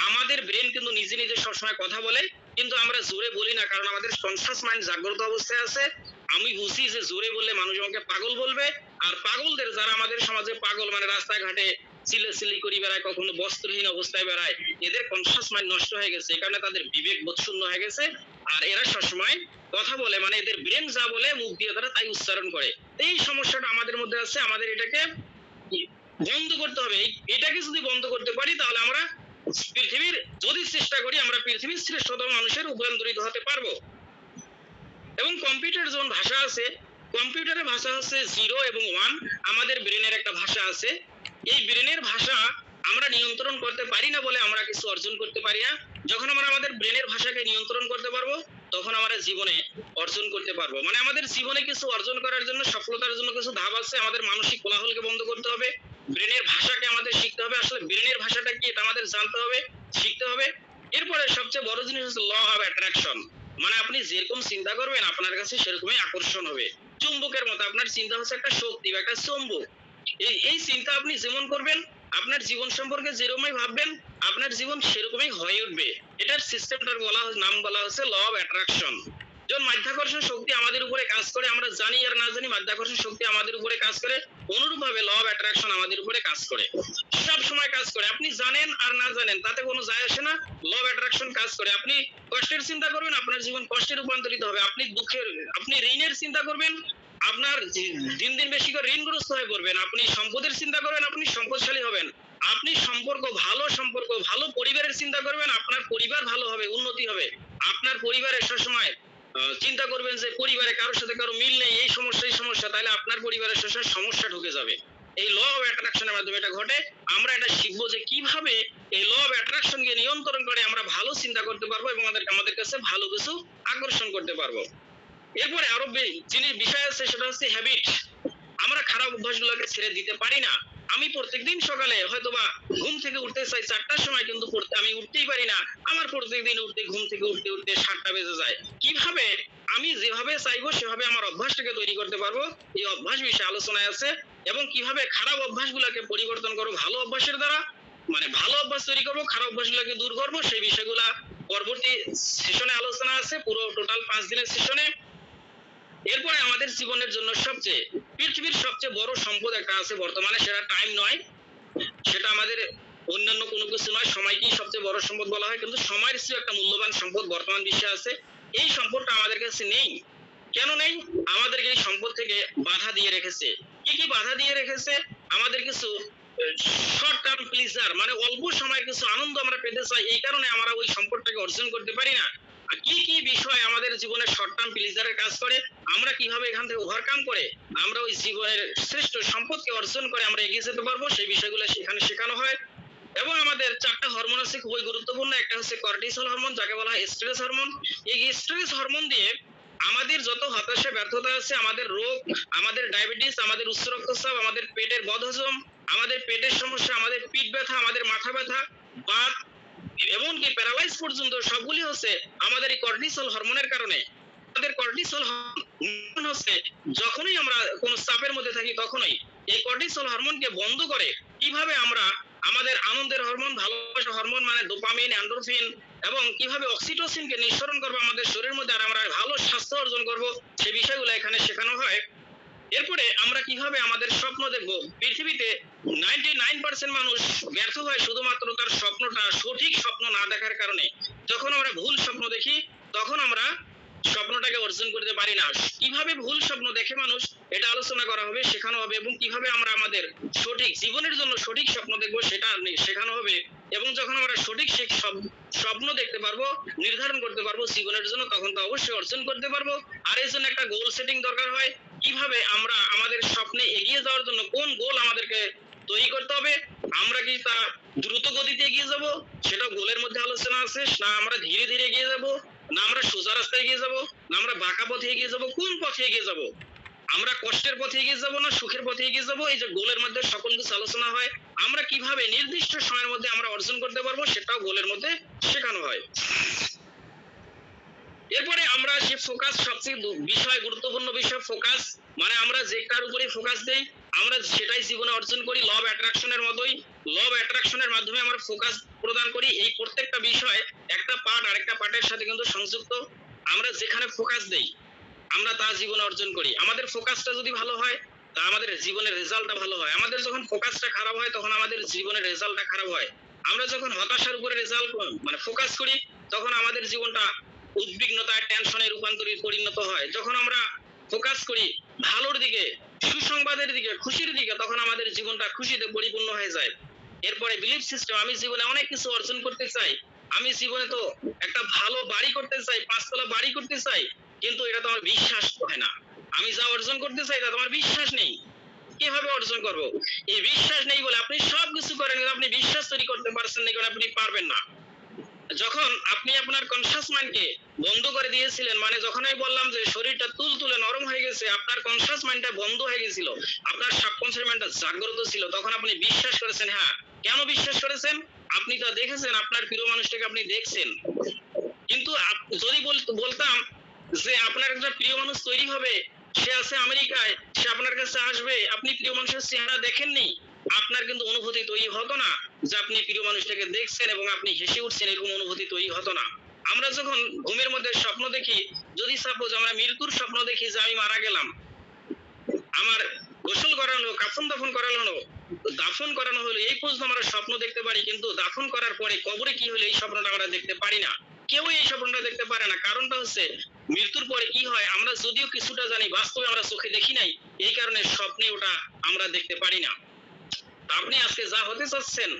আমাদের ব্রেন কিন্তু নিজে নিজে সবসময় কথা বলে, কিন্তু আমরা জোরে বলি না, কারণ আমাদের কনসাস মাইন্ড জাগ্রত অবস্থায় আছে। আমি বুঝি যে জোরে বললে মানুষ আমাকে পাগল বলবে, আর পাগলদের, যারা আমাদের সমাজে পাগল মানে রাস্তায় ঘাটে চিল্লাচিল্লি করে বেড়ায়, কখনো বস্ত্রহীন অবস্থায় বেড়ায়, এদের কনসাস মাইন্ড নষ্ট হয়ে গেছে, এই কারণে তাদের বিবেক বোধ শূন্য হয়ে গেছে। আর এরা সবসময় কথা বলে, মানে এদের ব্রেন যা বলে মুখ দিয়ে তারা তাই উচ্চারণ করে। এই সমস্যাটা আমাদের মধ্যে আছে, আমাদের এটাকে বন্ধ করতে হবে। এটাকে যদি বন্ধ করতে পারি তাহলে আমরা পৃথিবীর, যদি চেষ্টা করি আমরা পৃথিবীর শ্রেষ্ঠতম মানুষের রূপান্তরিত হতে পারবো। এবং কম্পিউটার যেমন ভাষা আছে, কম্পিউটারের ভাষা হচ্ছে 0 এবং 1, আমাদের ব্রেনের একটা ভাষা আছে। এই ব্রেনের ভাষা আমরা নিয়ন্ত্রণ করতে পারি না বলে আমরা কিছু অর্জন করতে পারি না। যখন আমরা আমাদের ব্রেনের ভাষাকে নিয়ন্ত্রণ করতে পারবো তখন আমরা জীবনে অর্জন করতে পারবো। মানে আমাদের জীবনে কিছু অর্জন করার জন্য, সফলতার জন্য কিছু ধাপ আছে। আমাদের মানসিক কোলাহলকে বন্ধ করতে হবে, ব্রেনের ভাষাকে আমাদের শিখতে হবে, আসলে ব্রেনের ভাষাটা কি এটা আমাদের জানতে হবে, শিখতে হবে। এরপরে সবচেয়ে বড় জিনিস হচ্ছে ল অফ অ্যাট্রাকশন, মানে আপনি যেরকম চিন্তা করবেন আপনার কাছে সেরকমই আকর্ষণ হবে। চুম্বকের মতো আপনার চিন্তা হচ্ছে একটা শক্তি বা একটা চুম্বক। এই চিন্তা আপনি যেমন করবেন, আপনার জীবন সম্পর্কে যেরকমই ভাববেন, আপনার জীবন সেরকমই হয়ে উঠবে। এটার সিস্টেমটার নাম বলা হচ্ছে ল অফ অ্যাট্রাকশন। যখন মাধ্যাকর্ষণ শক্তি আমাদের উপরে কাজ করে, আমরা জানি আর না জানি মাধ্যাকর্ষণ শক্তি আমাদের উপরে কাজ করে, অনুরূপভাবে ল অফ অ্যাট্রাকশন আমাদের উপরে কাজ করে, সব সময় কাজ করে। আপনি জানেন আর না জানেন তাতে কোনো যায় আসে না, ল অফ অ্যাট্রাকশন কাজ করে। আপনি কষ্টের চিন্তা করবেন, আপনার জীবন কষ্টে রূপান্তরিত হবে। আপনি ঋণের চিন্তা করবেন, আপনার দিন দিন বেশি করে ঋণগ্রস্ত হয়ে পড়বেন। আপনি সম্পদের চিন্তা করবেন, আপনি সম্পদশালী হবেন। আপনি সম্পর্ক, ভালো পরিবারের চিন্তা করবেন, আপনার পরিবার ভালো হবে, উন্নতি হবে। আপনার পরিবারের সবসময় চিন্তা করবেন যে পরিবারে কারোর সাথে কারো মিল নেই, এই সমস্যা, তাহলে আপনার পরিবারের সবসময় সমস্যা ঢুকে যাবে। এই ল অফ অ্যাট্রাকশনের মাধ্যমে এটা ঘটে। আমরা এটা শিখবো যে কিভাবে এই ল অফ অ্যাট্রাকশনকে নিয়ন্ত্রণ করে আমরা ভালো চিন্তা করতে পারবো এবং আমাদের কাছে ভালো কিছু আকর্ষণ করতে পারবো। এরপরে আরো যিনি বিষয় আছে সেটা হচ্ছে হ্যাবিট। আমরা খারাপ অভ্যাসগুলোকে ছেড়ে দিতে পারি না। আমি প্রত্যেকদিন সকালে হয়তোবা ঘুম থেকে উঠতে চাই 4টার সময়, কিন্তু আমি উঠতেই পারি না। আমার প্রত্যেকদিন ঘুম থেকে উঠতে 7টা বেজে যায়। কিভাবে আমি যেভাবে চাইবো সেভাবে আমার অভ্যাসটাকে তৈরি করতে পারবো, এই অভ্যাস বিষয়ে আলোচনায় আছে। এবং কিভাবে খারাপ অভ্যাসগুলোকে পরিবর্তন করবো ভালো অভ্যাসের দ্বারা, মানে ভালো অভ্যাস তৈরি করবো, খারাপ অভ্যাসগুলোকে দূর করবো, সেই বিষয়গুলা পরবর্তী সেশনে আলোচনা আছে, পুরো টোটাল 5 দিনের সেশনে। এরপরে আমাদের জীবনের জন্য পৃথিবীর সবচেয়ে বড় সম্পদ একটা আছে বর্তমানে, সেটা টাইম নয়, সেটা আমাদের অন্যান্য কোনো কিছু নয়। সময়কেই সবচেয়ে বড় সম্পদ বলা হয়, কিন্তু সময়ের চেয়ে একটা মূল্যবান সম্পদ বর্তমান বিশ্বে আছে। এই সম্পদটা আমাদের কাছে নেই। কেন নেই? আমাদেরকে এই সম্পদ থেকে বাধা দিয়ে রেখেছে। কি বাধা দিয়ে রেখেছে? আমাদের কিছু শর্ট টার্ম প্লেজার, মানে অল্প সময়ের কিছু আনন্দ আমরা পেতে চাই, এই কারণে আমরা ওই সম্পদটাকে অর্জন করতে পারি না। আর কি বিষয় আমাদের জীবনে শর্ট টার্ম প্লেজারের কাজ করে, আমরা কিভাবে এখান থেকে ওভারকাম করে আমরা ওই জীবনের শ্রেষ্ঠ সম্পদকে অর্জন করে আমরা এগিয়ে যেতে পারবো, সেই বিষয়গুলো সেখানে শেখানো হয়। এবং আমাদের 4টা হরমোন আছে খুবই গুরুত্বপূর্ণ। একটা হচ্ছে কর্টিসল হরমোন, যাকে বলা হয় স্ট্রেস হরমোন। এই স্ট্রেস হরমোন দিয়ে আমাদের যত হতাশা, ব্যর্থতা আছে, আমাদের রোগ, আমাদের ডায়াবেটিস, আমাদের উচ্চ রক্তচাপ, আমাদের পেটের বদহজম, আমাদের পেটের সমস্যা, আমাদের পিঠ ব্যথা, আমাদের মাথা ব্যথা, বাত, এমনকি প্যারালাইজ পর্যন্ত সবগুলি হচ্ছে আমাদের এই কর্টিসল হরমোনের কারণে। আমাদের কর্টিসল হরমোন হচ্ছে যখনই আমরা কোনো চাপের মধ্যে থাকি তখনই এই কর্টিসল হরমোনকে বন্ধ করে কিভাবে আমরা আমাদের আনন্দের হরমোন, ভালোবাসার হরমোন মানে ডোপামিন, এন্ডোরফিন এবং কিভাবে অক্সিটোসিনকে নিঃসরণ করবো আমাদের শরীরের মধ্যে, আর আমরা ভালো স্বাস্থ্য অর্জন করব, সেই বিষয়গুলো এখানে শেখানো হয়। এরপরে আমরা কিভাবে আমাদের স্বপ্ন দেখবো। পৃথিবীতে 99% মানুষ ব্যর্থ হয় শুধুমাত্র তার স্বপ্নটা সঠিক স্বপ্ন না দেখার কারণে। যখন আমরা ভুল স্বপ্ন দেখি তখন আমরা স্বপ্নটাকে অর্জন করতে পারি না। কিভাবে ভুল স্বপ্ন দেখে মানুষ, এটা আলোচনা করা হবে, শেখানো হবে। এবং কিভাবে আমরা আমাদের সঠিক জীবনের জন্য সঠিক স্বপ্ন দেখবো সেটা শেখানো হবে। এবং যখন আমরা সঠিক স্বপ্ন দেখতে পারবো, নির্ধারণ করতে পারবো জীবনের জন্য, তখন তো অবশ্যই অর্জন করতে পারবো। আর এই জন্য একটা গোল সেটিং দরকার হয়। কিভাবে আমরা আমাদের স্বপ্নে এগিয়ে যাওয়ার জন্য কোন গোল আমাদেরকে তৈরি করতে হবে, আমরা কি তা দ্রুত গতিতে এগিয়ে যাব, সেটা গোলের মধ্যে আলোচনা আছে, না আমরা ধীরে ধীরে এগিয়ে যাব, না আমরা সোজা রাস্তায় এগিয়ে যাব, না আমরা বাঁকা পথে এগিয়ে যাব, কোন পথে এগিয়ে যাব, আমরা কষ্টের পথে এগিয়ে যাব না সুখের পথে এগিয়ে যাব। এই যে গোলের মধ্যে সকল কিছু আলোচনা হয়। আমরা কিভাবে নির্দিষ্ট সময়ের মধ্যে আমরা অর্জন করতে পারবো সেটাও গোলের মধ্যে শেখানো হয়। এরপরে আমরা সে ফোকাস, সবচেয়ে গুরুত্বপূর্ণ বিষয় ফোকাস, মানে আমরা যেটার উপরে ফোকাস দেই আমরা সেটাই জীবনে অর্জন করি। ল অফ অ্যাট্রাকশনের মতোই ল অফ অ্যাট্রাকশনের মাধ্যমে আমরা ফোকাস প্রদান করি। এই প্রত্যেকটা বিষয় একটা পার্ট আরেকটা পার্টের সাথে কিন্তু সংযুক্ত। আমরা যেখানে ফোকাস দেই আমরা তা জীবনে অর্জন করি। আমাদের ফোকাসটা যদি ভালো হয় তা আমাদের জীবনের রেজাল্টটা ভালো হয়। আমাদের যখন ফোকাসটা খারাপ হয় তখন আমাদের জীবনের রেজাল্টটা খারাপ হয়। আমরা যখন হতাশার উপরে মানে ফোকাস করি তখন আমাদের জীবনটা উদ্বিগ্নতায়, টেনশনে পরিণত হয়। যখন আমরা ফোকাস করি ভালোর দিকে, সুসংবাদের দিকে, খুশির দিকে, তখন আমাদের জীবনটা খুশিতে পরিপূর্ণ হয়ে যায়। এরপরে বিলিফ সিস্টেম, আমি জীবনে অনেক কিছু অর্জন করতে চাই, আমি জীবনে তো একটা ভালো বাড়ি করতে চাই, 5তলা বাড়ি করতে চাই, কিন্তু এটা তো আমার বিশ্বাস হয় না। আমি যা অর্জন করতে চাই তা তোমার বিশ্বাস নেই। কিভাবে অর্জন করব? এই বিশ্বাস নেই বলে আপনি সবকিছু করেন, কিন্তু আপনি বিশ্বাস তৈরি করতে পারছেন না, কারণ আপনি পারবেন না। যখন আপনি আপনার কনসাস মাইন্ডকে বন্ধ করে দিয়েছিলেন, মানে যখন আমি বললাম যে শরীরটা তুলতুলে নরম হয়ে গেছে, আপনার কনসাস মাইন্ডটা বন্ধ হয়ে গেছিল, আপনার সাবকনসিয়াস মাইন্ডটা জাগ্রত ছিল, তখন আপনি বিশ্বাস করেছেন। হ্যাঁ, কেন বিশ্বাস করেছেন? আপনি তা দেখেছেন, আপনার প্রিয় মানুষটাকে আপনি দেখছেন। কিন্তু যদি বলতাম যে আপনার একটা প্রিয় মানুষ তৈরি হবে, সে আছে আমেরিকায়, সে আপনার কাছে আসবে, আপনি প্রিয় মানুষের চেহারা দেখেননি, আপনার কিন্তু অনুভূতি তৈরি হতো না যে আপনি প্রিয় মানুষটাকে দেখছেন এবং আপনি হেসে উঠছেন, এরকম অনুভূতি তৈরি হতো না। আমরা যখন ঘুমের মধ্যে স্বপ্ন দেখি, যদি সাপোজ আমরা মৃত্যুর স্বপ্ন দেখি যে আমি মারা গেলাম, আমার গোসল করানো, কাফন দাফন করানো হলো, এই পর্যন্ত আমরা স্বপ্ন দেখতে পারি, কিন্তু দাফন করার পরে কবরে কি হলো এই স্বপ্নটা আমরা দেখতে পারি না। কেউ এই স্বপ্নটা দেখতে পারে না। কারণটা হচ্ছে মৃত্যুর পরে কি হয়, আমরা যদিও কিছুটা জানি, বাস্তবে আমরা চোখে দেখি নাই, এই কারণে স্বপ্নে ওটা আমরা দেখতে পারি না। তা আপনি আজকে যা হতে চাচ্ছেন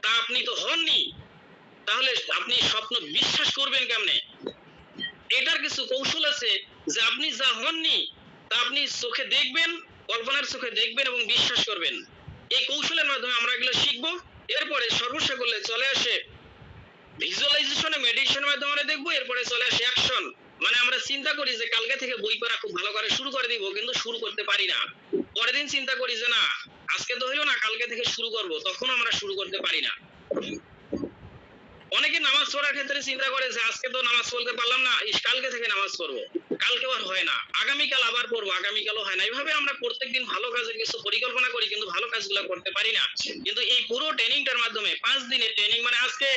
তা আপনি তো হননি, তাহলে আপনি স্বপ্ন বিশ্বাস করবেন কেমনে? এটার কিছু কৌশল আছে যে আপনি যা হননি তা আপনি চোখে দেখবেন, কল্পনার চোখে দেখবেন এবং বিশ্বাস করবেন। এই কৌশলের মাধ্যমে আমরা এগুলো শিখবো। এরপরে সর্বশেষে চলে আসে ভিজুয়ালাইজেশনে, মেডিটেশনের মাধ্যমে আমরা দেখবো। এরপরে চলে আসে অ্যাকশন, মানে আমরা চিন্তা করি যে কালকে থেকে বই পড়া খুব ভালো করে শুরু করে দিব, কিন্তু শুরু করতে পারি না। পরের দিন চিন্তা করি যে না আজকে তো হইলো না, কালকে থেকে শুরু করব, তখন আমরা শুরু করতে পারি না। অনেকে নামাজ পড়ার ক্ষেত্রে চিন্তা করে যে আজকে তো নামাজ পড়তে পারলাম না, কালকে থেকে নামাজ পড়বো, কালকেও আর হয় না, আগামীকাল আবার পড়বো, আগামীকালও হয় না। এইভাবে আমরা প্রত্যেকদিন ভালো কাজের কিছু পরিকল্পনা করি, কিন্তু ভালো কাজগুলো করতে পারি না। কিন্তু এই পুরো ট্রেনিংটার মাধ্যমে 5 দিনের ট্রেনিং, মানে আজকে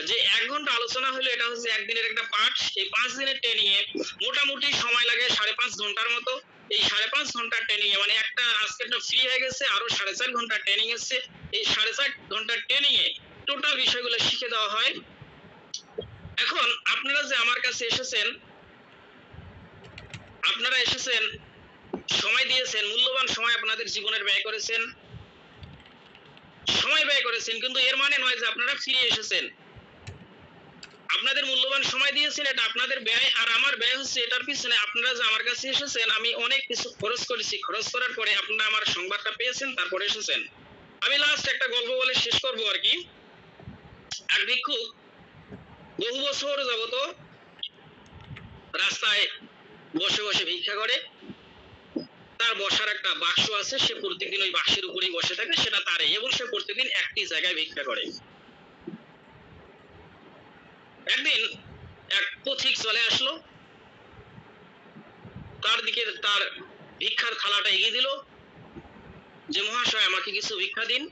যে 1 ঘন্টা আলোচনা হলো এটা হচ্ছে একদিনের একটা পার্ট। এই 5 দিনের ট্রেনিং এ মোটামুটি সময় লাগে 5.5 ঘন্টার মতো। এই 5.5 ঘন্টার ট্রেনিং এ মানে একটা আজকে একটা ফ্রি হয়ে গেছে, আরো 4.5 ঘন্টা ট্রেনিং এসছে। এই 4.5 ঘন্টার ট্রেনিং এ টোটাল বিষয়গুলো শিখে দেওয়া হয়। এখন আপনারা যে আমার কাছে এসেছেন, আপনারা এসেছেন, সময় দিয়েছেন, মূল্যবান সময় আপনাদের জীবনের ব্যয় করেছেন, সময় ব্যয় করেছেন, কিন্তু এর মানে নয় যে আপনারা ফিরে এসেছেন। আপনাদের মূল্যবান সময় দিয়েছেন, এটা আপনাদের ব্যয়, আর আমার ব্যয় হচ্ছে এটার পিছনে আপনারা যে আমার কাছে এসেছেন, আমি অনেক কিছু খরচ করেছি, খরচ করার পরে আপনারা আমার সংবাদটা পেয়েছেন, তারপরে এসেছেন। আমি লাস্ট একটা গল্প বলে শেষ করবো আর কি। এক ভিক্ষুক বহু বছর যাবত রাস্তায় বসে বসে ভিক্ষা করে। তার বসার একটা বাক্স আছে, সে প্রত্যেকদিন ওই বাক্সের উপরেই বসে থাকে, সেটা তারই, এবং সে প্রত্যেকদিন একটি জায়গায় ভিক্ষা করে। একদিন এক পথিক চলে আসলো, তার দিকে তার ভিক্ষার থালাটা এগিয়ে দিল যে মহাশয় আমাকে কিছু ভিক্ষা দিন।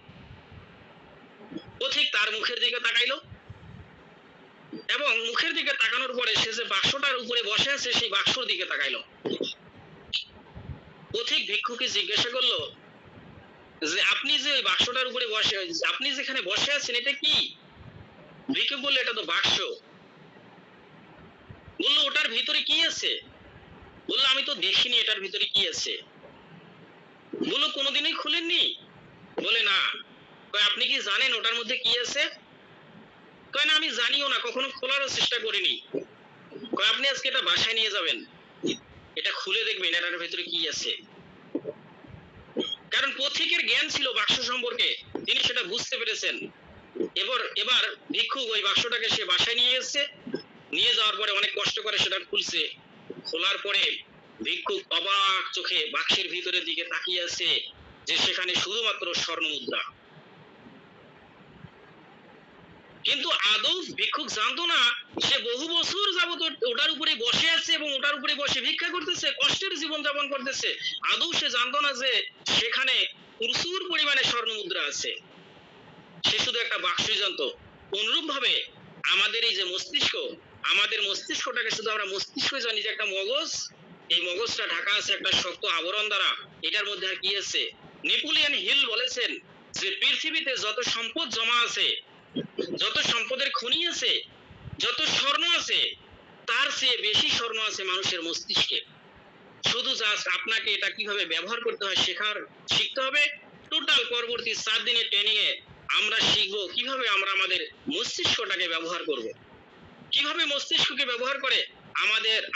পথিক তার মুখের দিকে তাকাইলো, এবং মুখের দিকে তাকানোর পরে সে যে বাক্সটার উপরে বসে আছে সেই বাক্সর দিকে তাকাইলো। পথিক ভিক্ষুকে জিজ্ঞাসা করলো যে আপনি যে ওই বাক্সটার উপরে বসে, আপনি যেখানে বসে আছেন এটা কি? ভিক্ষুক বললো এটা তো বাক্স। বললো ওটার ভিতরে কি আছে? বললো আমি তো দেখিনি এটার ভিতরে কি আছে। বললো কোনোদিনই খুলেননি? বলে না। কয় আপনি কি জানেন ওটার মধ্যে কি আছে? কয় না আমি জানিও না, কখনো খোলারও চেষ্টা করিনি। কয় আপনি আজকে এটা বাসায় নিয়ে যাবেন, এটা খুলে দেখবেন এটার ভিতরে কি আছে। কারণ পথিকের জ্ঞান ছিল বাক্স সম্পর্কে, তিনি সেটা বুঝতে পেরেছেন। এবার ভিক্ষুক ওই বাক্সটাকে সে বাসায় নিয়ে এসেছে, নিয়ে যাওয়ার পরে অনেক কষ্ট করে সেটা খুলছে। খোলার পরে ভিক্ষুক অবাক চোখে বাক্সের ভিতরের দিকে তাকিয়ে আছে, যে সেখানে শুধুমাত্র স্বর্ণ মুদ্রা। কিন্তু আদৌ ভিক্ষুক জানতো না সে বহু বছর যাবত ওটার উপরে বসে আছে এবং ওটার উপরে বসে ভিক্ষা করতেছে, কষ্টের জীবন যাপন করতেছে। আদৌ সে জানতো না যে সেখানে প্রচুর পরিমাণে স্বর্ণ মুদ্রা আছে। সে শুধু একটা বাক্সই জানতো। অনুরূপ ভাবে আমাদের এই যে মস্তিষ্ক, আমাদের মস্তিষ্কটাকে শুধু আমরা মস্তিষ্ক জানি যে একটা মগজ, এই মগজটা ঢাকা আছে একটা শক্ত আবরণ দ্বারা। এটার মধ্যে আর কি আছে? নেপোলিয়ন হিল বলেছেন যে পৃথিবীতে যত সম্পদ জমা আছে, যত সম্পদের খনি আছে, যত স্বর্ণ আছে, তার চেয়ে বেশি স্বর্ণ আছে মানুষের মস্তিষ্কে। শুধু জাস্ট আপনাকে এটা কিভাবে ব্যবহার করতে হয় শিখতে হবে। টোটাল পরবর্তী 7 দিনের ট্রেনিং এ আমরা শিখবো কিভাবে আমরা আমাদের মস্তিষ্কটাকে ব্যবহার করব, কিভাবে মস্তিষ্ককে ব্যবহার করে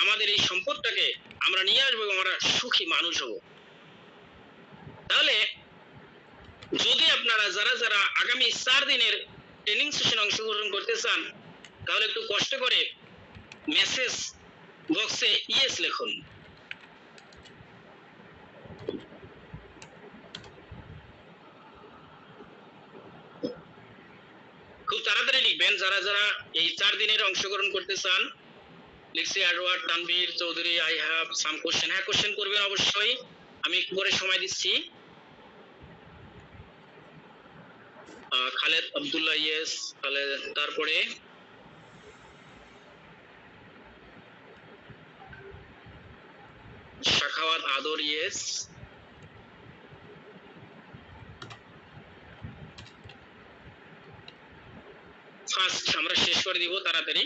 আমাদের এই সম্পদটাকে আমরা নিয়ে আসবো এবং আমরা সুখী মানুষ হব। তাহলে যদি আপনারা যারা আগামী 4 দিনের ট্রেনিং সেশনে অংশগ্রহণ করতে চান, তাহলে একটু কষ্ট করে মেসেজ বক্সে ইয়েস লিখুন। খুব তাড়াতাড়ি লিখবেন যারা এই 4 দিনের অংশগ্রহণ করতে চান। লিখছি Edward Tanvir Chowdhury, I have some question. হ্যাঁ, কোশ্চেন করবেন অবশ্যই, আমি একটু পরে সময় দিচ্ছি। খালেদ আব্দুল্লাহ ইয়েস, খালেদ। তারপরে শাখাওয়াত আদর ইয়েস। ফার্স্ট আমরা শেষ করে দিব তাড়াতাড়ি।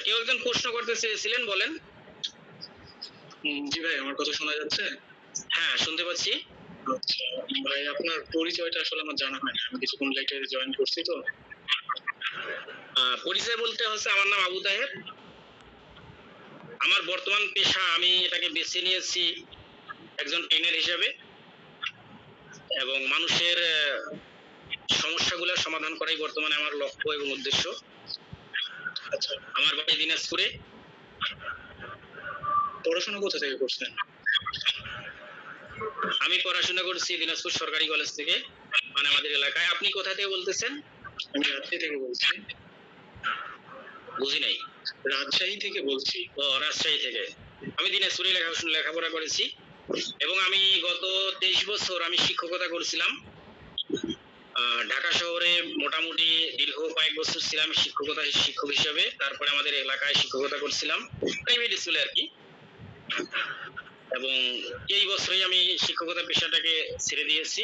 কেউ একজন প্রশ্ন করতে চেয়েছিলেন, বলেন। জি ভাই, আমার কথা শোনা যাচ্ছে? হ্যাঁ, শুনতে পাচ্ছি। আচ্ছা ভাই, আপনার পরিচয়টা আসলে আমার জানা হয় না, আমি কিছুক্ষণ লেটে জয়েন করছি তো। পরিচয় বলতে হচ্ছে আমার নাম আবু তাহের। আমার বর্তমান পেশা, আমি এটাকে বেছে নিয়েছি একজন ট্রেনার হিসেবে, এবং মানুষের সমস্যাগুলো সমাধান করাই বর্তমানে আমার লক্ষ্য এবং উদ্দেশ্য। আচ্ছা, আমার বাড়ি দিনাজপুরে। পড়াশোনা কোথা থেকে করছেন? আমি পড়াশোনা করছি দিনাজপুর সরকারি কলেজ থেকে, মানে আমাদের এলাকায়। আপনি কোথা থেকে বলতেছেন? আমি রাজশাহী থেকে বলছি। বুঝি নাই। রাজশাহী থেকে বলছি। ও, রাজশাহী থেকে। আমি দিনাজপুরে লেখাপড়া করেছি, এবং আমি গত 23 বছর আমি শিক্ষকতা করছিলাম। ঢাকা শহরে মোটামুটি দীর্ঘ কয়েক বছর ছিলাম শিক্ষক হিসেবে। তারপরে আমাদের এলাকায় শিক্ষকতা করছিলাম, প্রাইভেট স্কুলে আর কি। এবং এই বছরই আমি শিক্ষকতা পেশাটাকে ছেড়ে দিয়েছি,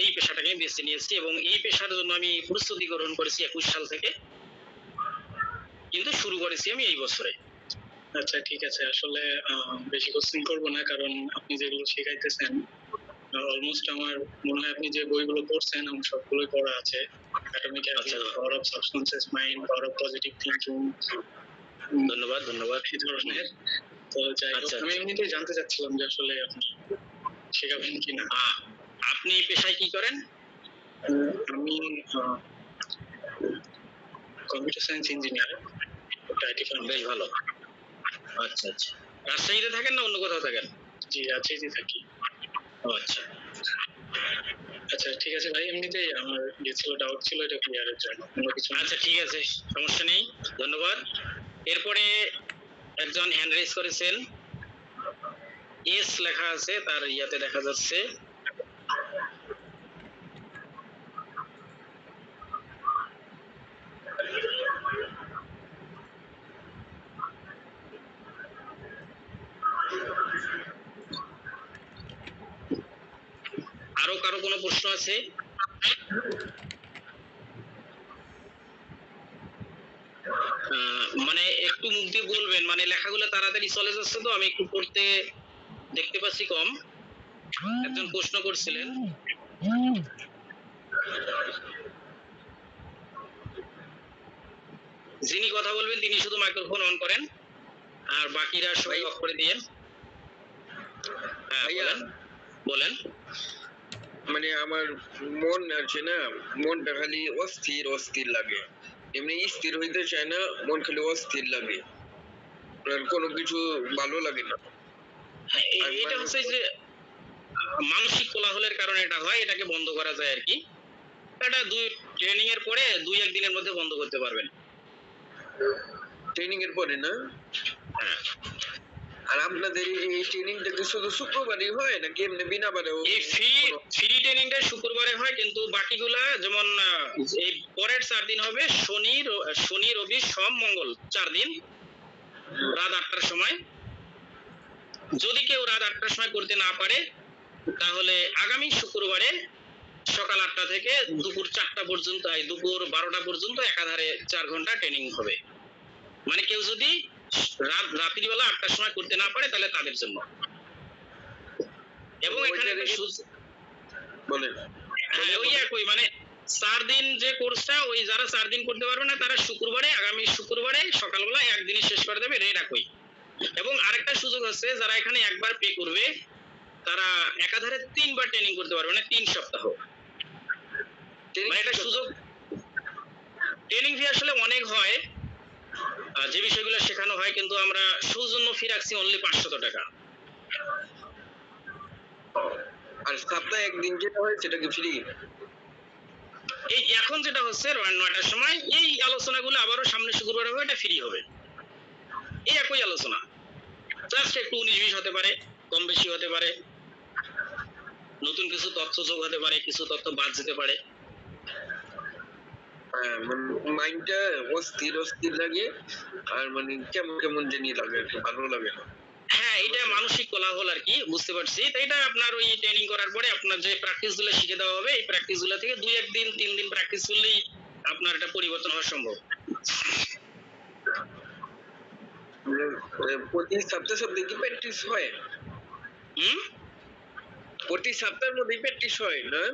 এই পেশাটাকে বেছে নিয়েছি, এবং এই পেশার জন্য আমি প্রস্তুতি গ্রহণ করেছি 21 সাল থেকে, কিন্তু শুরু করেছি আমি এই বছরে। আচ্ছা ঠিক আছে, আসলে বেশি কোশ্চেন করবো না, কারণ আপনি যেগুলো শেখাইতেছেন অলমোস্ট আমার মনে হয় আপনি যে বইগুলো পড়ছেন আমার সবগুলোই পড়া আছে। Atomic habit, power of subconscious mind, power of positive thinking. ধন্যবাদ। এই ধরনের। তো যাই হোক, আচ্ছা, আমি এমনিতেই জানতে চাচ্ছিলাম যে আসলে আপনি শেখাবেন কিনা। আপনি পেশায় কি করেন? আমি computer science engineer, IT firm. বেশ ভালো। আচ্ছা আচ্ছা, রাজশাহীতে থাকেন না অন্য কোথাও থাকেন? জি, রাজশাহীতে থাকি। ও আচ্ছা আচ্ছা ঠিক আছে ভাই, এমনিতেই আমার ছিল ডাউট ছিল এটা ক্লিয়ারের জন্য, অন্য কিছু না। আচ্ছা, ঠিক আছে, সমস্যা নেই, ধন্যবাদ। এরপরে একজন হ্যান্ড রেজ করেছেন, এস লেখা আছে তার ইয়াতে দেখা যাচ্ছে। আরো কারো কোনো প্রশ্ন আছে? মানে একটু মুখ দিয়ে বলবেন, মানে লেখাগুলো তাড়াতাড়ি চলে যাচ্ছে তো, আমি একটু পড়তে দেখতে পাচ্ছি কম। একজন প্রশ্ন করছিলেন, যিনি কথা বলবেন তিনি শুধু মাইক্রোফোন অন করেন, আর বাকিরা সবাই অফ করে দিয়েন। হ্যাঁ, বলেন বলেন। মানে আমার মন আছে না, মনটা খালি অস্থির অস্থির লাগে, এমনি স্থির হইতে চায় না, মন খালি অস্থির লাগে, আর কোনো কিছু ভালো লাগে না। হ্যাঁ, এটা হচ্ছে যে মানসিক কোলাহলের কারণে এটা হয়, এটাকে বন্ধ করা যায় আর কি। এটা ট্রেনিং এর পরে 2-1 দিনের মধ্যে বন্ধ করতে পারবেন। ট্রেনিং এর পরে না? হ্যাঁ। আর আপনাদের এই ট্রেনিংটা কি শুধু শুক্রবারই হয় নাকি এমনি বিনা বারেও? এই ফ্রি ট্রেনিংটা শুক্রবারে হয়, কিন্তু বাকিগুলা যেমন এই পরের 4 দিন হবে শনি রবি সোম মঙ্গল 4 দিন রাত 8টার সময়। যদি কেউ রাত 8টার সময় করতে না পারে তাহলে আগামী শুক্রবারে সকাল 8টা থেকে দুপুর 4টা পর্যন্ত, দুপুর 12টা পর্যন্ত একাধারে 4 ঘন্টা ট্রেনিং হবে। মানে কেউ যদি রাত্রিবেলা 8টার সময় করতে না পারে তাহলে তাদের জন্য। এবং এখানে বলেন। হ্যাঁ, ওই একই, মানে 4 দিন যে কোর্সটা, ওই যারা 4 দিন করতে পারবে না তারা আগামী শুক্রবারে সকালবেলা একদিনে শেষ করে দেবে, রেট একই। এবং আরেকটা সুযোগ আছে, যারা এখানে একবার পে করবে তারা একাধারে 3 বার ট্রেনিং করতে পারবে, মানে 3 সপ্তাহ। মানে এটা সুযোগ। ট্রেনিং ফি আসলে অনেক হয়, যে বিষয়গুলো শেখানো হয়, কিন্তু আমরা সৌজন্য ফি রাখছি অনলি 500 টাকা। আর সপ্তাহে একদিন যেটা হয় সেটা কি ফ্রি? এই এখন যেটা হচ্ছে 9টার সময়, এই আলোচনাগুলো আবারও সামনে শুক্রবার হবে, এটা ফ্রি হবে। এই একই আলোচনা, জাস্ট একটু 19-20 হতে পারে, কম বেশি হতে পারে, নতুন কিছু তথ্য যোগ হতে পারে, কিছু তথ্য বাদ যেতে পারে। হ্যাঁ, মাইন্ডটা অস্থির অস্থির লাগে, আর মানে কেমন কেমন জানি লাগে, একটু ভালো লাগে না। হ্যাঁ, এটা মানসিক কোলাহল আর কি, বুঝতে পারছি। তো এটা আপনার ওই ট্রেনিং করার পরে আপনার যে প্র্যাকটিস গুলো শিখে দেওয়া হবে, এই প্র্যাকটিস গুলো থেকে 2-1 দিন 3 দিন প্র্যাকটিস করলেই আপনার এটা পরিবর্তন হওয়া সম্ভব। প্রতি সপ্তাহে সপ্তাহে কি প্র্যাকটিস হয়? হুম? প্রতি সপ্তাহের মধ্যে প্র্যাকটিস হয় না?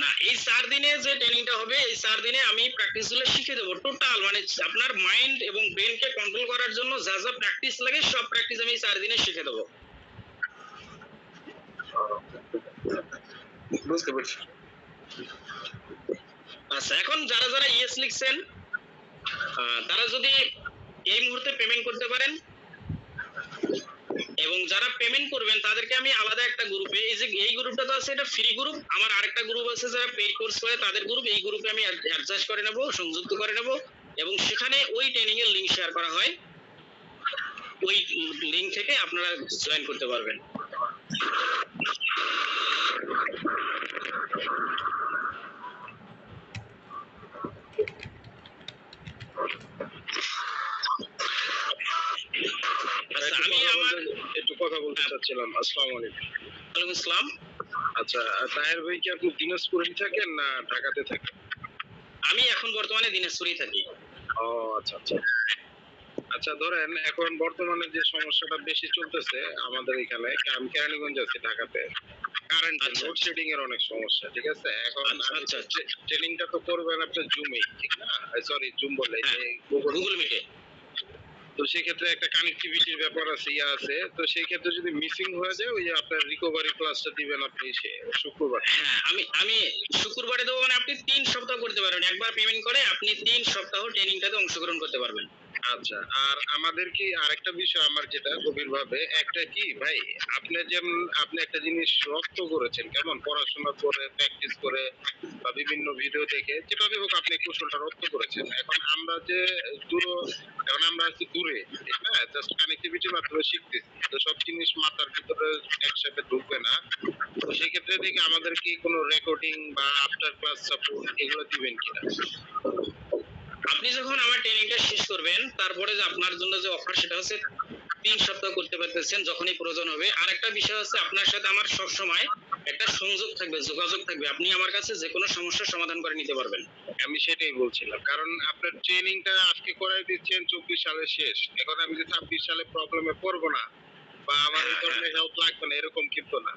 না, এই 4 দিনে যে ট্রেনিংটা হবে, এই 4 দিনে আমি প্র্যাকটিস গুলো শিখে দেবো টোটাল, মানে আপনার মাইন্ড এবং ব্রেনকে কন্ট্রোল করার জন্য যা যা প্র্যাকটিস লাগে সব প্র্যাকটিস আমি এই 4 দিনে শিখে দেবো। বুঝতে পারছি। আচ্ছা, এখন যারা যারা ইয়েস লিখছেন তারা যদি এই মুহূর্তে পেমেন্ট করতে পারেন, এবং যারা পেমেন্ট করবেন তাদেরকে আমি আলাদা একটা গ্রুপে, এই যে এই গ্রুপটা তো আছে এটা ফ্রি গ্রুপ, আমার আরেকটা গ্রুপ আছে যারা পেইড কোর্স করে তাদের গ্রুপ, এই গ্রুপে আমি অ্যাডজাস্ট করে নেব, সংযুক্ত করে নেব, এবং সেখানে ওই ট্রেনিং এর লিংক শেয়ার করা হয়, ওই লিংক থেকে আপনারা জয়েন করতে পারবেন। আচ্ছা, আমি আমার একটু কথা বলতে চাচ্ছিলাম। আসসালামু আলাইকুম। ওয়ালাইকুম আসসালাম। আচ্ছা, তাহের ভাই কি আপনি দিনাজপুরেই থাকেন না ঢাকাতে থাকেন? আমি এখন বর্তমানে দিনাজপুরেই থাকি। ও আচ্ছা আচ্ছা। আচ্ছা, ধরেন এখন বর্তমানে যে সমস্যাটা বেশি চলতেছে আমাদের এখানে, আমি কেরানীগঞ্জ আছি ঢাকাতে, কারেন্ট আচ্ছা। লোডশেডিং এর অনেক সমস্যা, ঠিক আছে? এখন আচ্ছা। ট্রেনিংটা তো করবেন আপনার জুমে, ঠিক না? সরি, জুম বলে হ্যাঁ, যে গুগল। গুগল মিটে। তো সেক্ষেত্রে একটা কানেক্টিভিটির ব্যাপার আছে, আছে। তো সেই ক্ষেত্রে যদি মিসিং হয়ে যায়, ওই যে আপনার রিকভারি ক্লাসটা দিবেন আপনি শুক্রবার। হ্যাঁ, আমি শুক্রবারে দেবো, মানে আপনি 3 সপ্তাহ করতে পারবেন, একবার পেমেন্ট করে আপনি 3 সপ্তাহ ট্রেনিংটাতে অংশগ্রহণ করতে পারবেন। আচ্ছা, আর আমাদের কি আরেকটা বিষয়, আমার যেটা গভীরভাবে একটা কি ভাই, আপনি একটা জিনিস রপ্ত করেছেন, কেমন পড়াশোনা করে, প্র্যাকটিস করে বা বিভিন্ন ভিডিও দেখে, যেভাবে হোক আপনি কৌশলটা রপ্ত করেছেন। এখন আমরা যে এখন আমরা আছি দূরে, ঠিক না? জাস্ট কানেক্টিভিটির মাধ্যমে শিখতেছি, তো সব জিনিস মাথার ভিতরে একসাথে ঢুকবে না। তো সেক্ষেত্রে দেখি আমাদের কি কোনো রেকর্ডিং বা আফটার ক্লাস সাপোর্ট এগুলো দিবেন কিনা? আপনি যখন আমার ট্রেনিংটা শেষ করবেন, তারপরে যে আপনার জন্য যে অফার সেটা হচ্ছে 3 সপ্তাহ করতে পারতেছেন যখনই প্রয়োজন হবে। আর একটা বিষয় হচ্ছে আপনার সাথে আমার সব সময় একটা সংযোগ থাকবে, যোগাযোগ থাকবে, আপনি আমার কাছে যে কোনো সমস্যার সমাধান করে নিতে পারবেন। আমি সেটাই বলছিলাম, কারণ আপনার ট্রেনিংটা আজকে করাই দিচ্ছেন 24 সালে শেষ, এখন আমি যে 26 সালে প্রবলেমে পড়বো না বা আমার এই ধরনের হেল্প লাগবে না এরকম কিন্তু না।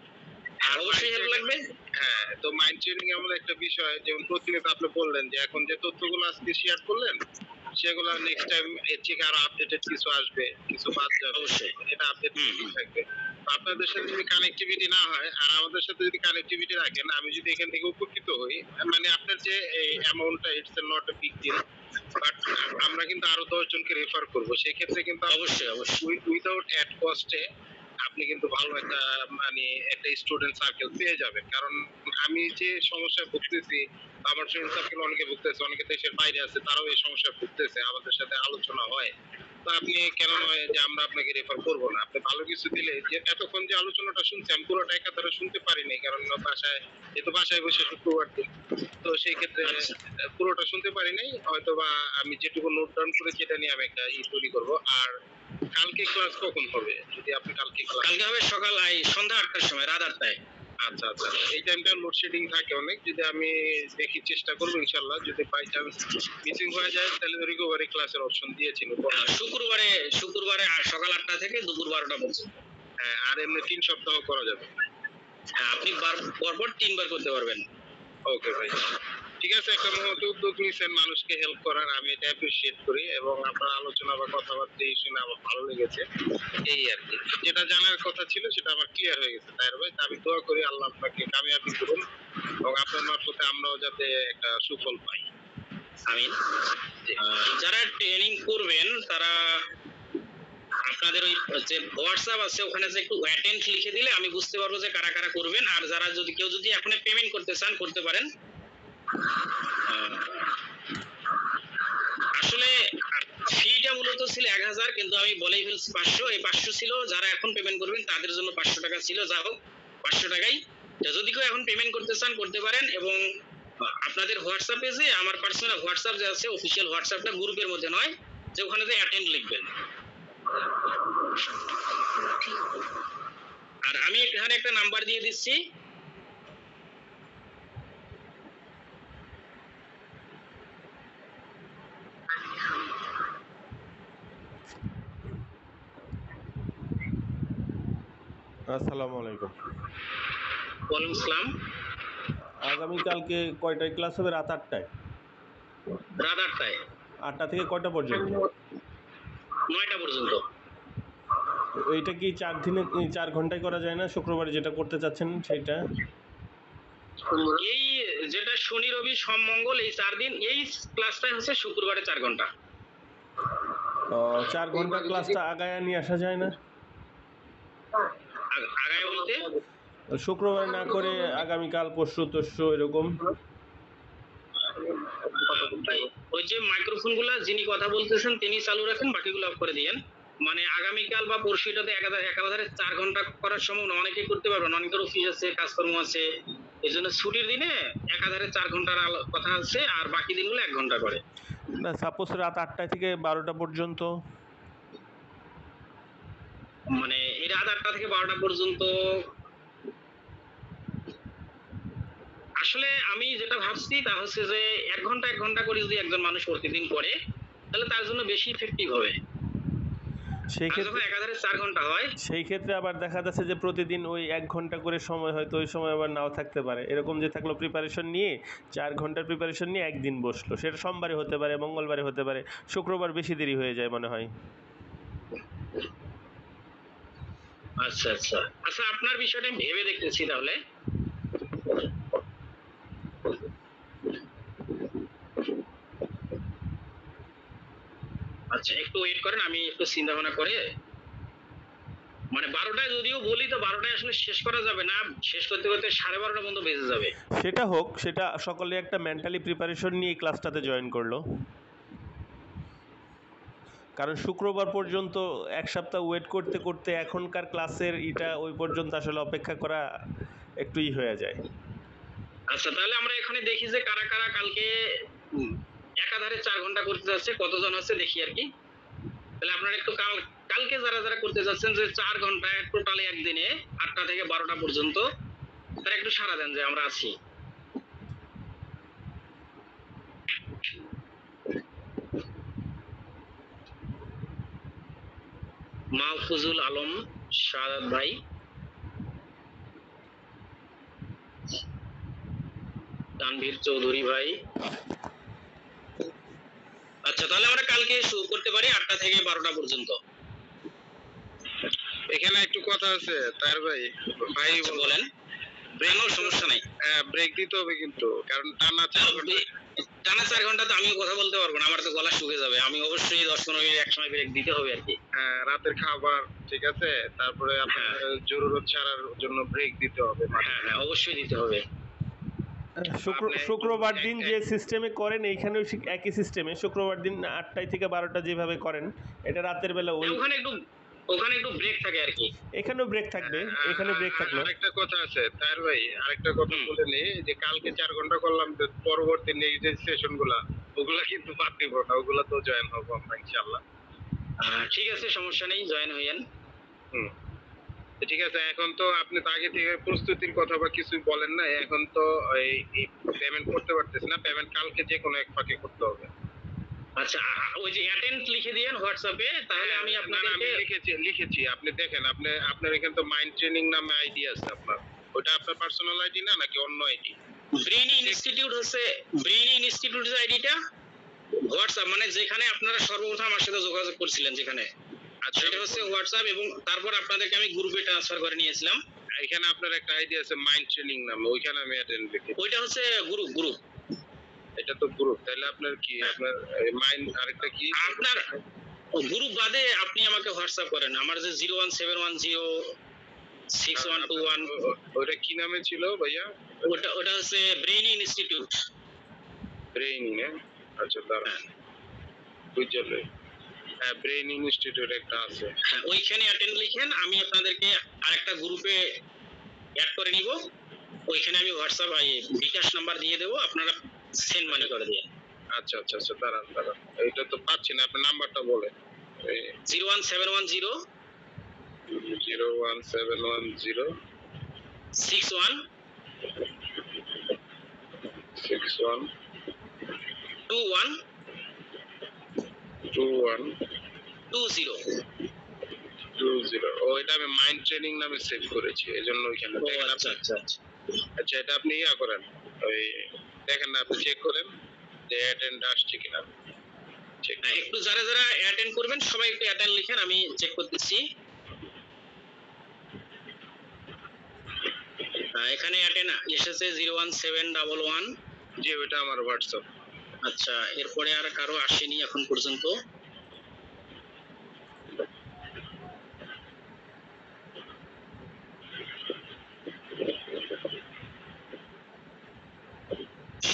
আর অবশ্যই হেল্প লাগবে। হ্যাঁ, তো মাইন্ড ট্রেনিং এমন একটা বিষয়, যেমন প্রতিনিয়ত আপনি বললেন যে এখন যে তথ্যগুলো আজকে শেয়ার করলেন সেগুলো নেক্সট টাইম এর থেকে আরো আপডেটেড কিছু আসবে, কিছু বাদ যাবে, অবশ্যই। এটা আপডেট থাকবে। তো আপনাদের সাথে যদি কানেক্টিভিটি না হয় আর আমাদের সাথে যদি কানেক্টিভিটি রাখেন, আমি যদি এখান থেকে উপকৃত হই, মানে আপনার যে এই অ্যামাউন্টটা, it's not a big deal, but আমরা কিন্তু আরো 10 জনকে রেফার করব, সেই ক্ষেত্রে কিন্তু অবশ্যই। উইদাউট অ্যাড কস্টে আপনি কিন্তু ভালো একটা, মানে একটা স্টুডেন্ট সার্কেল পেয়ে যাবেন। কারণ আমি যে সমস্যায় ভুগতেছি, আমার ফ্রেন্ড সার্কেল অনেকে ভুগতেছে, অনেকে দেশের বাইরে আছে, তারাও এই সমস্যায় ভুগতেছে, আমাদের সাথে আলোচনা হয়। তো আপনি কেন নয় যে আমরা আপনাকে রেফার করব না, আপনি ভালো কিছু দিলে, যে এতক্ষণ যে আলোচনাটা শুনছি আমি পুরোটা একাধারে শুনতে পারিনি, কারণ বাসায় বসে শুক্রবার দিন, তো সেই ক্ষেত্রে আচ্ছা। পুরোটা শুনতে পারি নাই, হয়তো বা আমি যেটুকু নোট ডাউন করেছি এটা নিয়ে আমি একটা তৈরি করব। আর কালকে ক্লাস কখন হবে, যদি আপনি কালকে ক্লাস? কালকে হবে সকাল সন্ধ্যা 8টার সময়, রাত 8টায়। আচ্ছা আচ্ছা, এই টাইমটা লোডশেডিং থাকে অনেক, যদি আমি দেখি চেষ্টা করবো ইনশাল্লাহ, যদি বাই চান্স মিসিং হয়ে যায় তাহলে রিকভারি ক্লাসের অপশন দিয়েছিল। শুক্রবারে সকাল 8টা থেকে দুপুর 12টা পর্যন্ত। হ্যাঁ, আর এমনি 3 সপ্তাহ করা যাবে। হ্যাঁ, আপনি পরপর 3 বার করতে পারবেন। ওকে ভাই, ঠিক আছে, একটা মহৎ উদ্যোগ নিয়েছেন মানুষকে হেল্প করার, আমি এটা অ্যাপ্রিশিয়েট করি, এবং আপনার আলোচনা বা কথাবার্তা শুনে আমার ভালো লেগেছে। এই আর কি, যেটা জানার কথা ছিল সেটা আমার ক্লিয়ার হয়ে গেছে তাহের ভাই। আমি দোয়া করি আল্লাহ আপনাকে কামিয়াবি করুন এবং আপনার মারফতে আমরাও যাতে একটা সুফল পাই। আমিন। যারা ট্রেনিং করবেন তারা আপনাদের ওই যে হোয়াটসঅ্যাপ আছে ওখানে যে একটু অ্যাটেন্ড লিখে দিলে আমি বুঝতে পারবো যে কারা কারা করবেন। আর যারা কেউ যদি এখন পেমেন্ট করতে চান করতে পারেন। আসলে ফিটা মূলত ছিল 1000, কিন্তু আমি বলেই ফেলছি 500। এই 500 ছিল, যারা এখন পেমেন্ট করবেন তাদের জন্য 500 টাকা ছিল, যা হোক 500 টাকাই। যদি কেউ এখন পেমেন্ট করতে চান করতে পারেন, এবং আপনাদের হোয়াটসঅ্যাপে যে আমার পার্সোনাল হোয়াটসঅ্যাপ যে আছে, অফিসিয়াল হোয়াটসঅ্যাপটা গ্রুপের মধ্যে নয়, যে ওখানে যে অ্যাটেন্ড লিখবেন। আর আমি এখানে একটা নাম্বার দিয়ে দিচ্ছি, আসসালামু আলাইকুম। ওয়ালাইকুম আসসালাম। আগামীকালকে কয়টায় ক্লাস হবে? রাত 8টায়? রাত 8টায়। 8টা থেকে কয়টা পর্যন্ত? 9টা পর্যন্ত। এইটা কি 4 ঘন্টায় করা যায় না? শুক্রবারে যেটা করতে চাচ্ছেন সেইটা? এই যেটা শনি রবি সোম মঙ্গল এই 4 দিন, এই ক্লাসটা হচ্ছে শুক্রবারে 4 ঘন্টা। 4 ঘন্টা ক্লাসটা আগায় নিয়ে আসা যায় না? আগায় বলতে শুক্রবারে না করে আগামীকাল, পরশু তরশু এরকম? ওই যে মাইক্রোফোন গুলা যিনি কথা বলতেছেন তিনি চালু রাখেন, বাকিগুলো অফ করে দিয়েন। মানে আগামীকাল বা পরশু এটাতে একাধারে 4 ঘন্টা করার সম্ভব না, অনেকেই করতে পারবেন, অনেকের অফিস আছে, কাজকর্ম আছে। এই জন্য ছুটির দিনে একাধারে 4 ঘন্টার কথা আছে, আর বাকি দিনগুলো 1 ঘন্টা করে। না, সাপোজ রাত 8টা থেকে 12টা পর্যন্ত। মানে এই রাত 8টা থেকে 12টা পর্যন্ত আসলে আমি যেটা ভাবছি তা হচ্ছে যে 1 ঘন্টা করে যদি একজন মানুষ প্রতিদিন করে তাহলে তার জন্য বেশি ইফেক্টিভ হবে। সেই ক্ষেত্রে একাধারে 4 ঘন্টা হয়, সেই ক্ষেত্রে আবার দেখা যাচ্ছে যে প্রতিদিন ওই 1 ঘন্টা করে সময়, হয়তো ওই সময় আবার নাও থাকতে পারে। এরকম যে থাকলো প্রিপারেশন নিয়ে 4 ঘন্টার প্রিপারেশন নিয়ে একদিন বসলো, সেটা সোমবারে হতে পারে, মঙ্গলবারে হতে পারে, শুক্রবার বেশি দেরি হয়ে যায় মনে হয়। আচ্ছা আচ্ছা আচ্ছা, আপনার বিষয়টা আমি ভেবে দেখতেছি তাহলে। আচ্ছা একটু ওয়েট করেন, আমি একটু চিন্তা ভাবনা করে। মানে 12টায় যদিও বলি তো 12টায় আসলে শেষ করা যাবে না, শেষ করতে করতে 12:30 পর্যন্ত বেজে যাবে। সেটা হোক, সেটা সকলে একটা মেন্টালি প্রিপারেশন নিয়ে এই ক্লাসটাতে জয়েন করলো। কারণ শুক্রবার পর্যন্ত 1 সপ্তাহ ওয়েট করতে করতে এখনকার ক্লাসের এটা ওই পর্যন্ত আসলে অপেক্ষা করা একটু হয়ে যায়। আচ্ছা তাহলে আমরা এখানে দেখি যে কারা কারা কালকে একাধারে 4 ঘন্টা করতে যাচ্ছে, কতজন আছে দেখি আর কি। তাহলে আপনারা একটু কালকে যারা যারা করতে যাচ্ছেন যে 4 ঘন্টায় টোটালি একদিনে 8টা থেকে 12টা পর্যন্ত, তারা একটু সাড়া দেন যে আমরা আছি। মাহফুজুল আলম শাহাদাত ভাই, তানভীর চৌধুরী ভাই। আচ্ছা তাহলে আমরা কালকে শুরু করতে পারি 8টা থেকে 12টা পর্যন্ত। এখানে একটু কথা আছে তার ভাই। ভাই বলেন, ব্রেকও সমস্যা নাই। ব্রেক দিতে হবে কিন্তু, কারণ টানা 4 ঘন্টা তো আমিও কথা বলতে পারবো না, আমার তো গলা শুকে যাবে। আমি অবশ্যই 10-15 মিনিট এক সময় ব্রেক দিতে হবে আর কি। রাতের খাবার ঠিক আছে, তারপরে আপনার জরুরত ছাড়ার জন্য ব্রেক দিতে হবে। হ্যাঁ হ্যাঁ অবশ্যই দিতে হবে। শুক্রবার দিন যে সিস্টেমে করেন এইখানেও একই সিস্টেমে, শুক্রবার দিন 8টায় থেকে 12টা যেভাবে করেন, এটা রাতের বেলা ওখানে একটু ব্রেক থাকে আর কি। এখানেও ব্রেক থাকবে, এখানে ব্রেক থাকলো। আরেকটা কথা আছে তার ভাই, আরেকটা কথা বলে নেই যে কালকে 4 ঘন্টা করলাম, পরবর্তী যে সেশন গুলা ওগুলা কিন্তু বাদ দিব না, ওগুলা তো জয়েন হবো আমরা ইনশাআল্লাহ। ঠিক আছে, সমস্যা নেই, জয়েন হইয়েন। ঠিক আছে। এখন তো আপনি তো আগে থেকে প্রস্তুতির কথা বা কিছু বলেন না, এখন তো এই পেমেন্ট করতে পারতেছি না, পেমেন্ট কালকে যে কোনো এক ফাঁকে করতে হবে। আচ্ছা ওই যে অ্যাটেন্ড লিখে দিয়েন হোয়াটসঅ্যাপে, তাহলে আমি আপনাদেরকে লিখেছি আপনি দেখেন। আপনার এখানে তো মাইন্ড ট্রেনিং নামে আইডি আছে আপনার, ওটা আপনার পার্সোনাল আইডি না নাকি অন্য আইডি? ব্রেইনি ইনস্টিটিউট হচ্ছে, ব্রেইনি ইনস্টিটিউটের আইডিটা হোয়াটসঅ্যাপ, মানে যেখানে আপনারা সর্বপ্রথম আমার সাথে যোগাযোগ করছিলেন যেখানে, আচ্ছা এটা হচ্ছে হোয়াটসঅ্যাপ, এবং তারপর আপনাদেরকে আমি গ্রুপে ট্রান্সফার করে নিয়েছিলাম। এখানে আপনার একটা আইডি আছে মাইন্ড ট্রেনিং নামে, ওইখানে আমি অ্যাটেন্ড লিখি। ওইটা হচ্ছে গ্রুপ। এটা তো গ্রুপ, তাহলে আপনার কি আপনার মাইন্ড আরেকটা কি? আপনার গ্রুপ বাদে আপনি আমাকে হোয়াটসঅ্যাপ করেন, আমার যে 017106121। ওটা কি নামে ছিল ভাইয়া? ওটা হচ্ছে ব্রেইনি ইনস্টিটিউট। ব্রেইনি না? আচ্ছা দাঁড়ান বুঝলে, হ্যাঁ ব্রেইন ইনস্টিটিউট একটা আছে। হ্যাঁ ওইখানে অ্যাটেন্ড লিখেন, আমি আপনাদেরকে আরেকটা গ্রুপে অ্যাড করে নিব, ওইখানে আমি হোয়াটসঅ্যাপ বিকাশ নাম্বার দিয়ে দেবো, আপনারা সেন্ড মানি করে দিন। আচ্ছা আচ্ছা আচ্ছা দাঁড়ান, এটা তো পাচ্ছি না, আপনার নাম্বারটা বলেন। 01710 01710 61 21 20। 20 ও এটা আমি মাইন্ড ট্রেনিং নামে সেভ করেছি এজন্য ওইখানে ও দেখেন আচ্ছা আপনি। আচ্ছা আচ্ছা আচ্ছা এটা আপনি ইয়া করেন ওই দেখেন না আপনি চেক করেন যে অ্যাটেন্ড আসছে কিনা চেক হ্যাঁ, একটু যারা যারা অ্যাটেন্ড করবেন সবাই একটু অ্যাটেন্ড লিখেন, আমি চেক করতেছি। এখানে অ্যাটেন্ড এসেছে 01711। জি ওইটা আমার হোয়াটসঅ্যাপ। আচ্ছা, এরপরে আর কারো আসেনি এখন পর্যন্ত।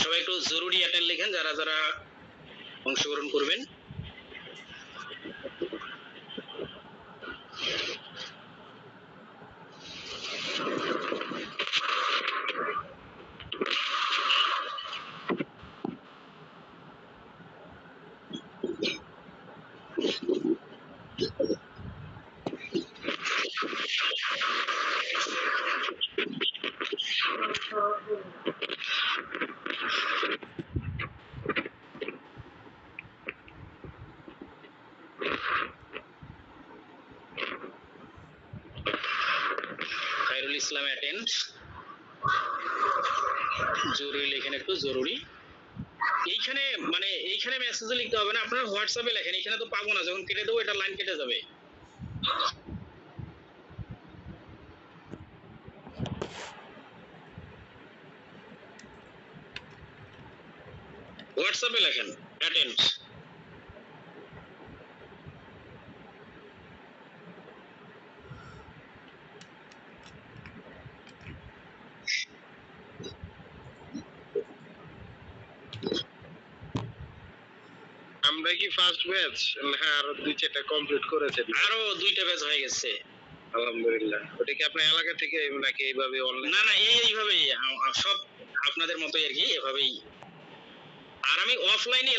সবাই একটু জরুরি অ্যাটেন্ড লিখেন যারা যারা অংশগ্রহণ করবেন। খায়রুল ইসলাম অ্যাটেন্ড, জরুরি লেখেন একটু জরুরি। এইখানে মানে এইখানে মেসেজে লিখতে হবে না, আপনার হোয়াটসঅ্যাপে লেখেন, এখানে তো পাবো না, যখন কেটে দেবো এটা লাইন কেটে যাবে। হোয়াটসঅ্যাপে লেখেন অ্যাটেন্ড। আমরা কি ফার্স্ট ব্যাচ না আরো 2-4টা কমপ্লিট করেছেন? আরো 2টা ব্যাচ হয়ে গেছে। আলহামদুলিল্লাহ। ওটা কি আপনার এলাকা থেকে নাকি এইভাবে অনলাইন? না না, এইভাবেই সব আপনাদের মতোই আর কি, এভাবেই। আর আমি অফলাইনে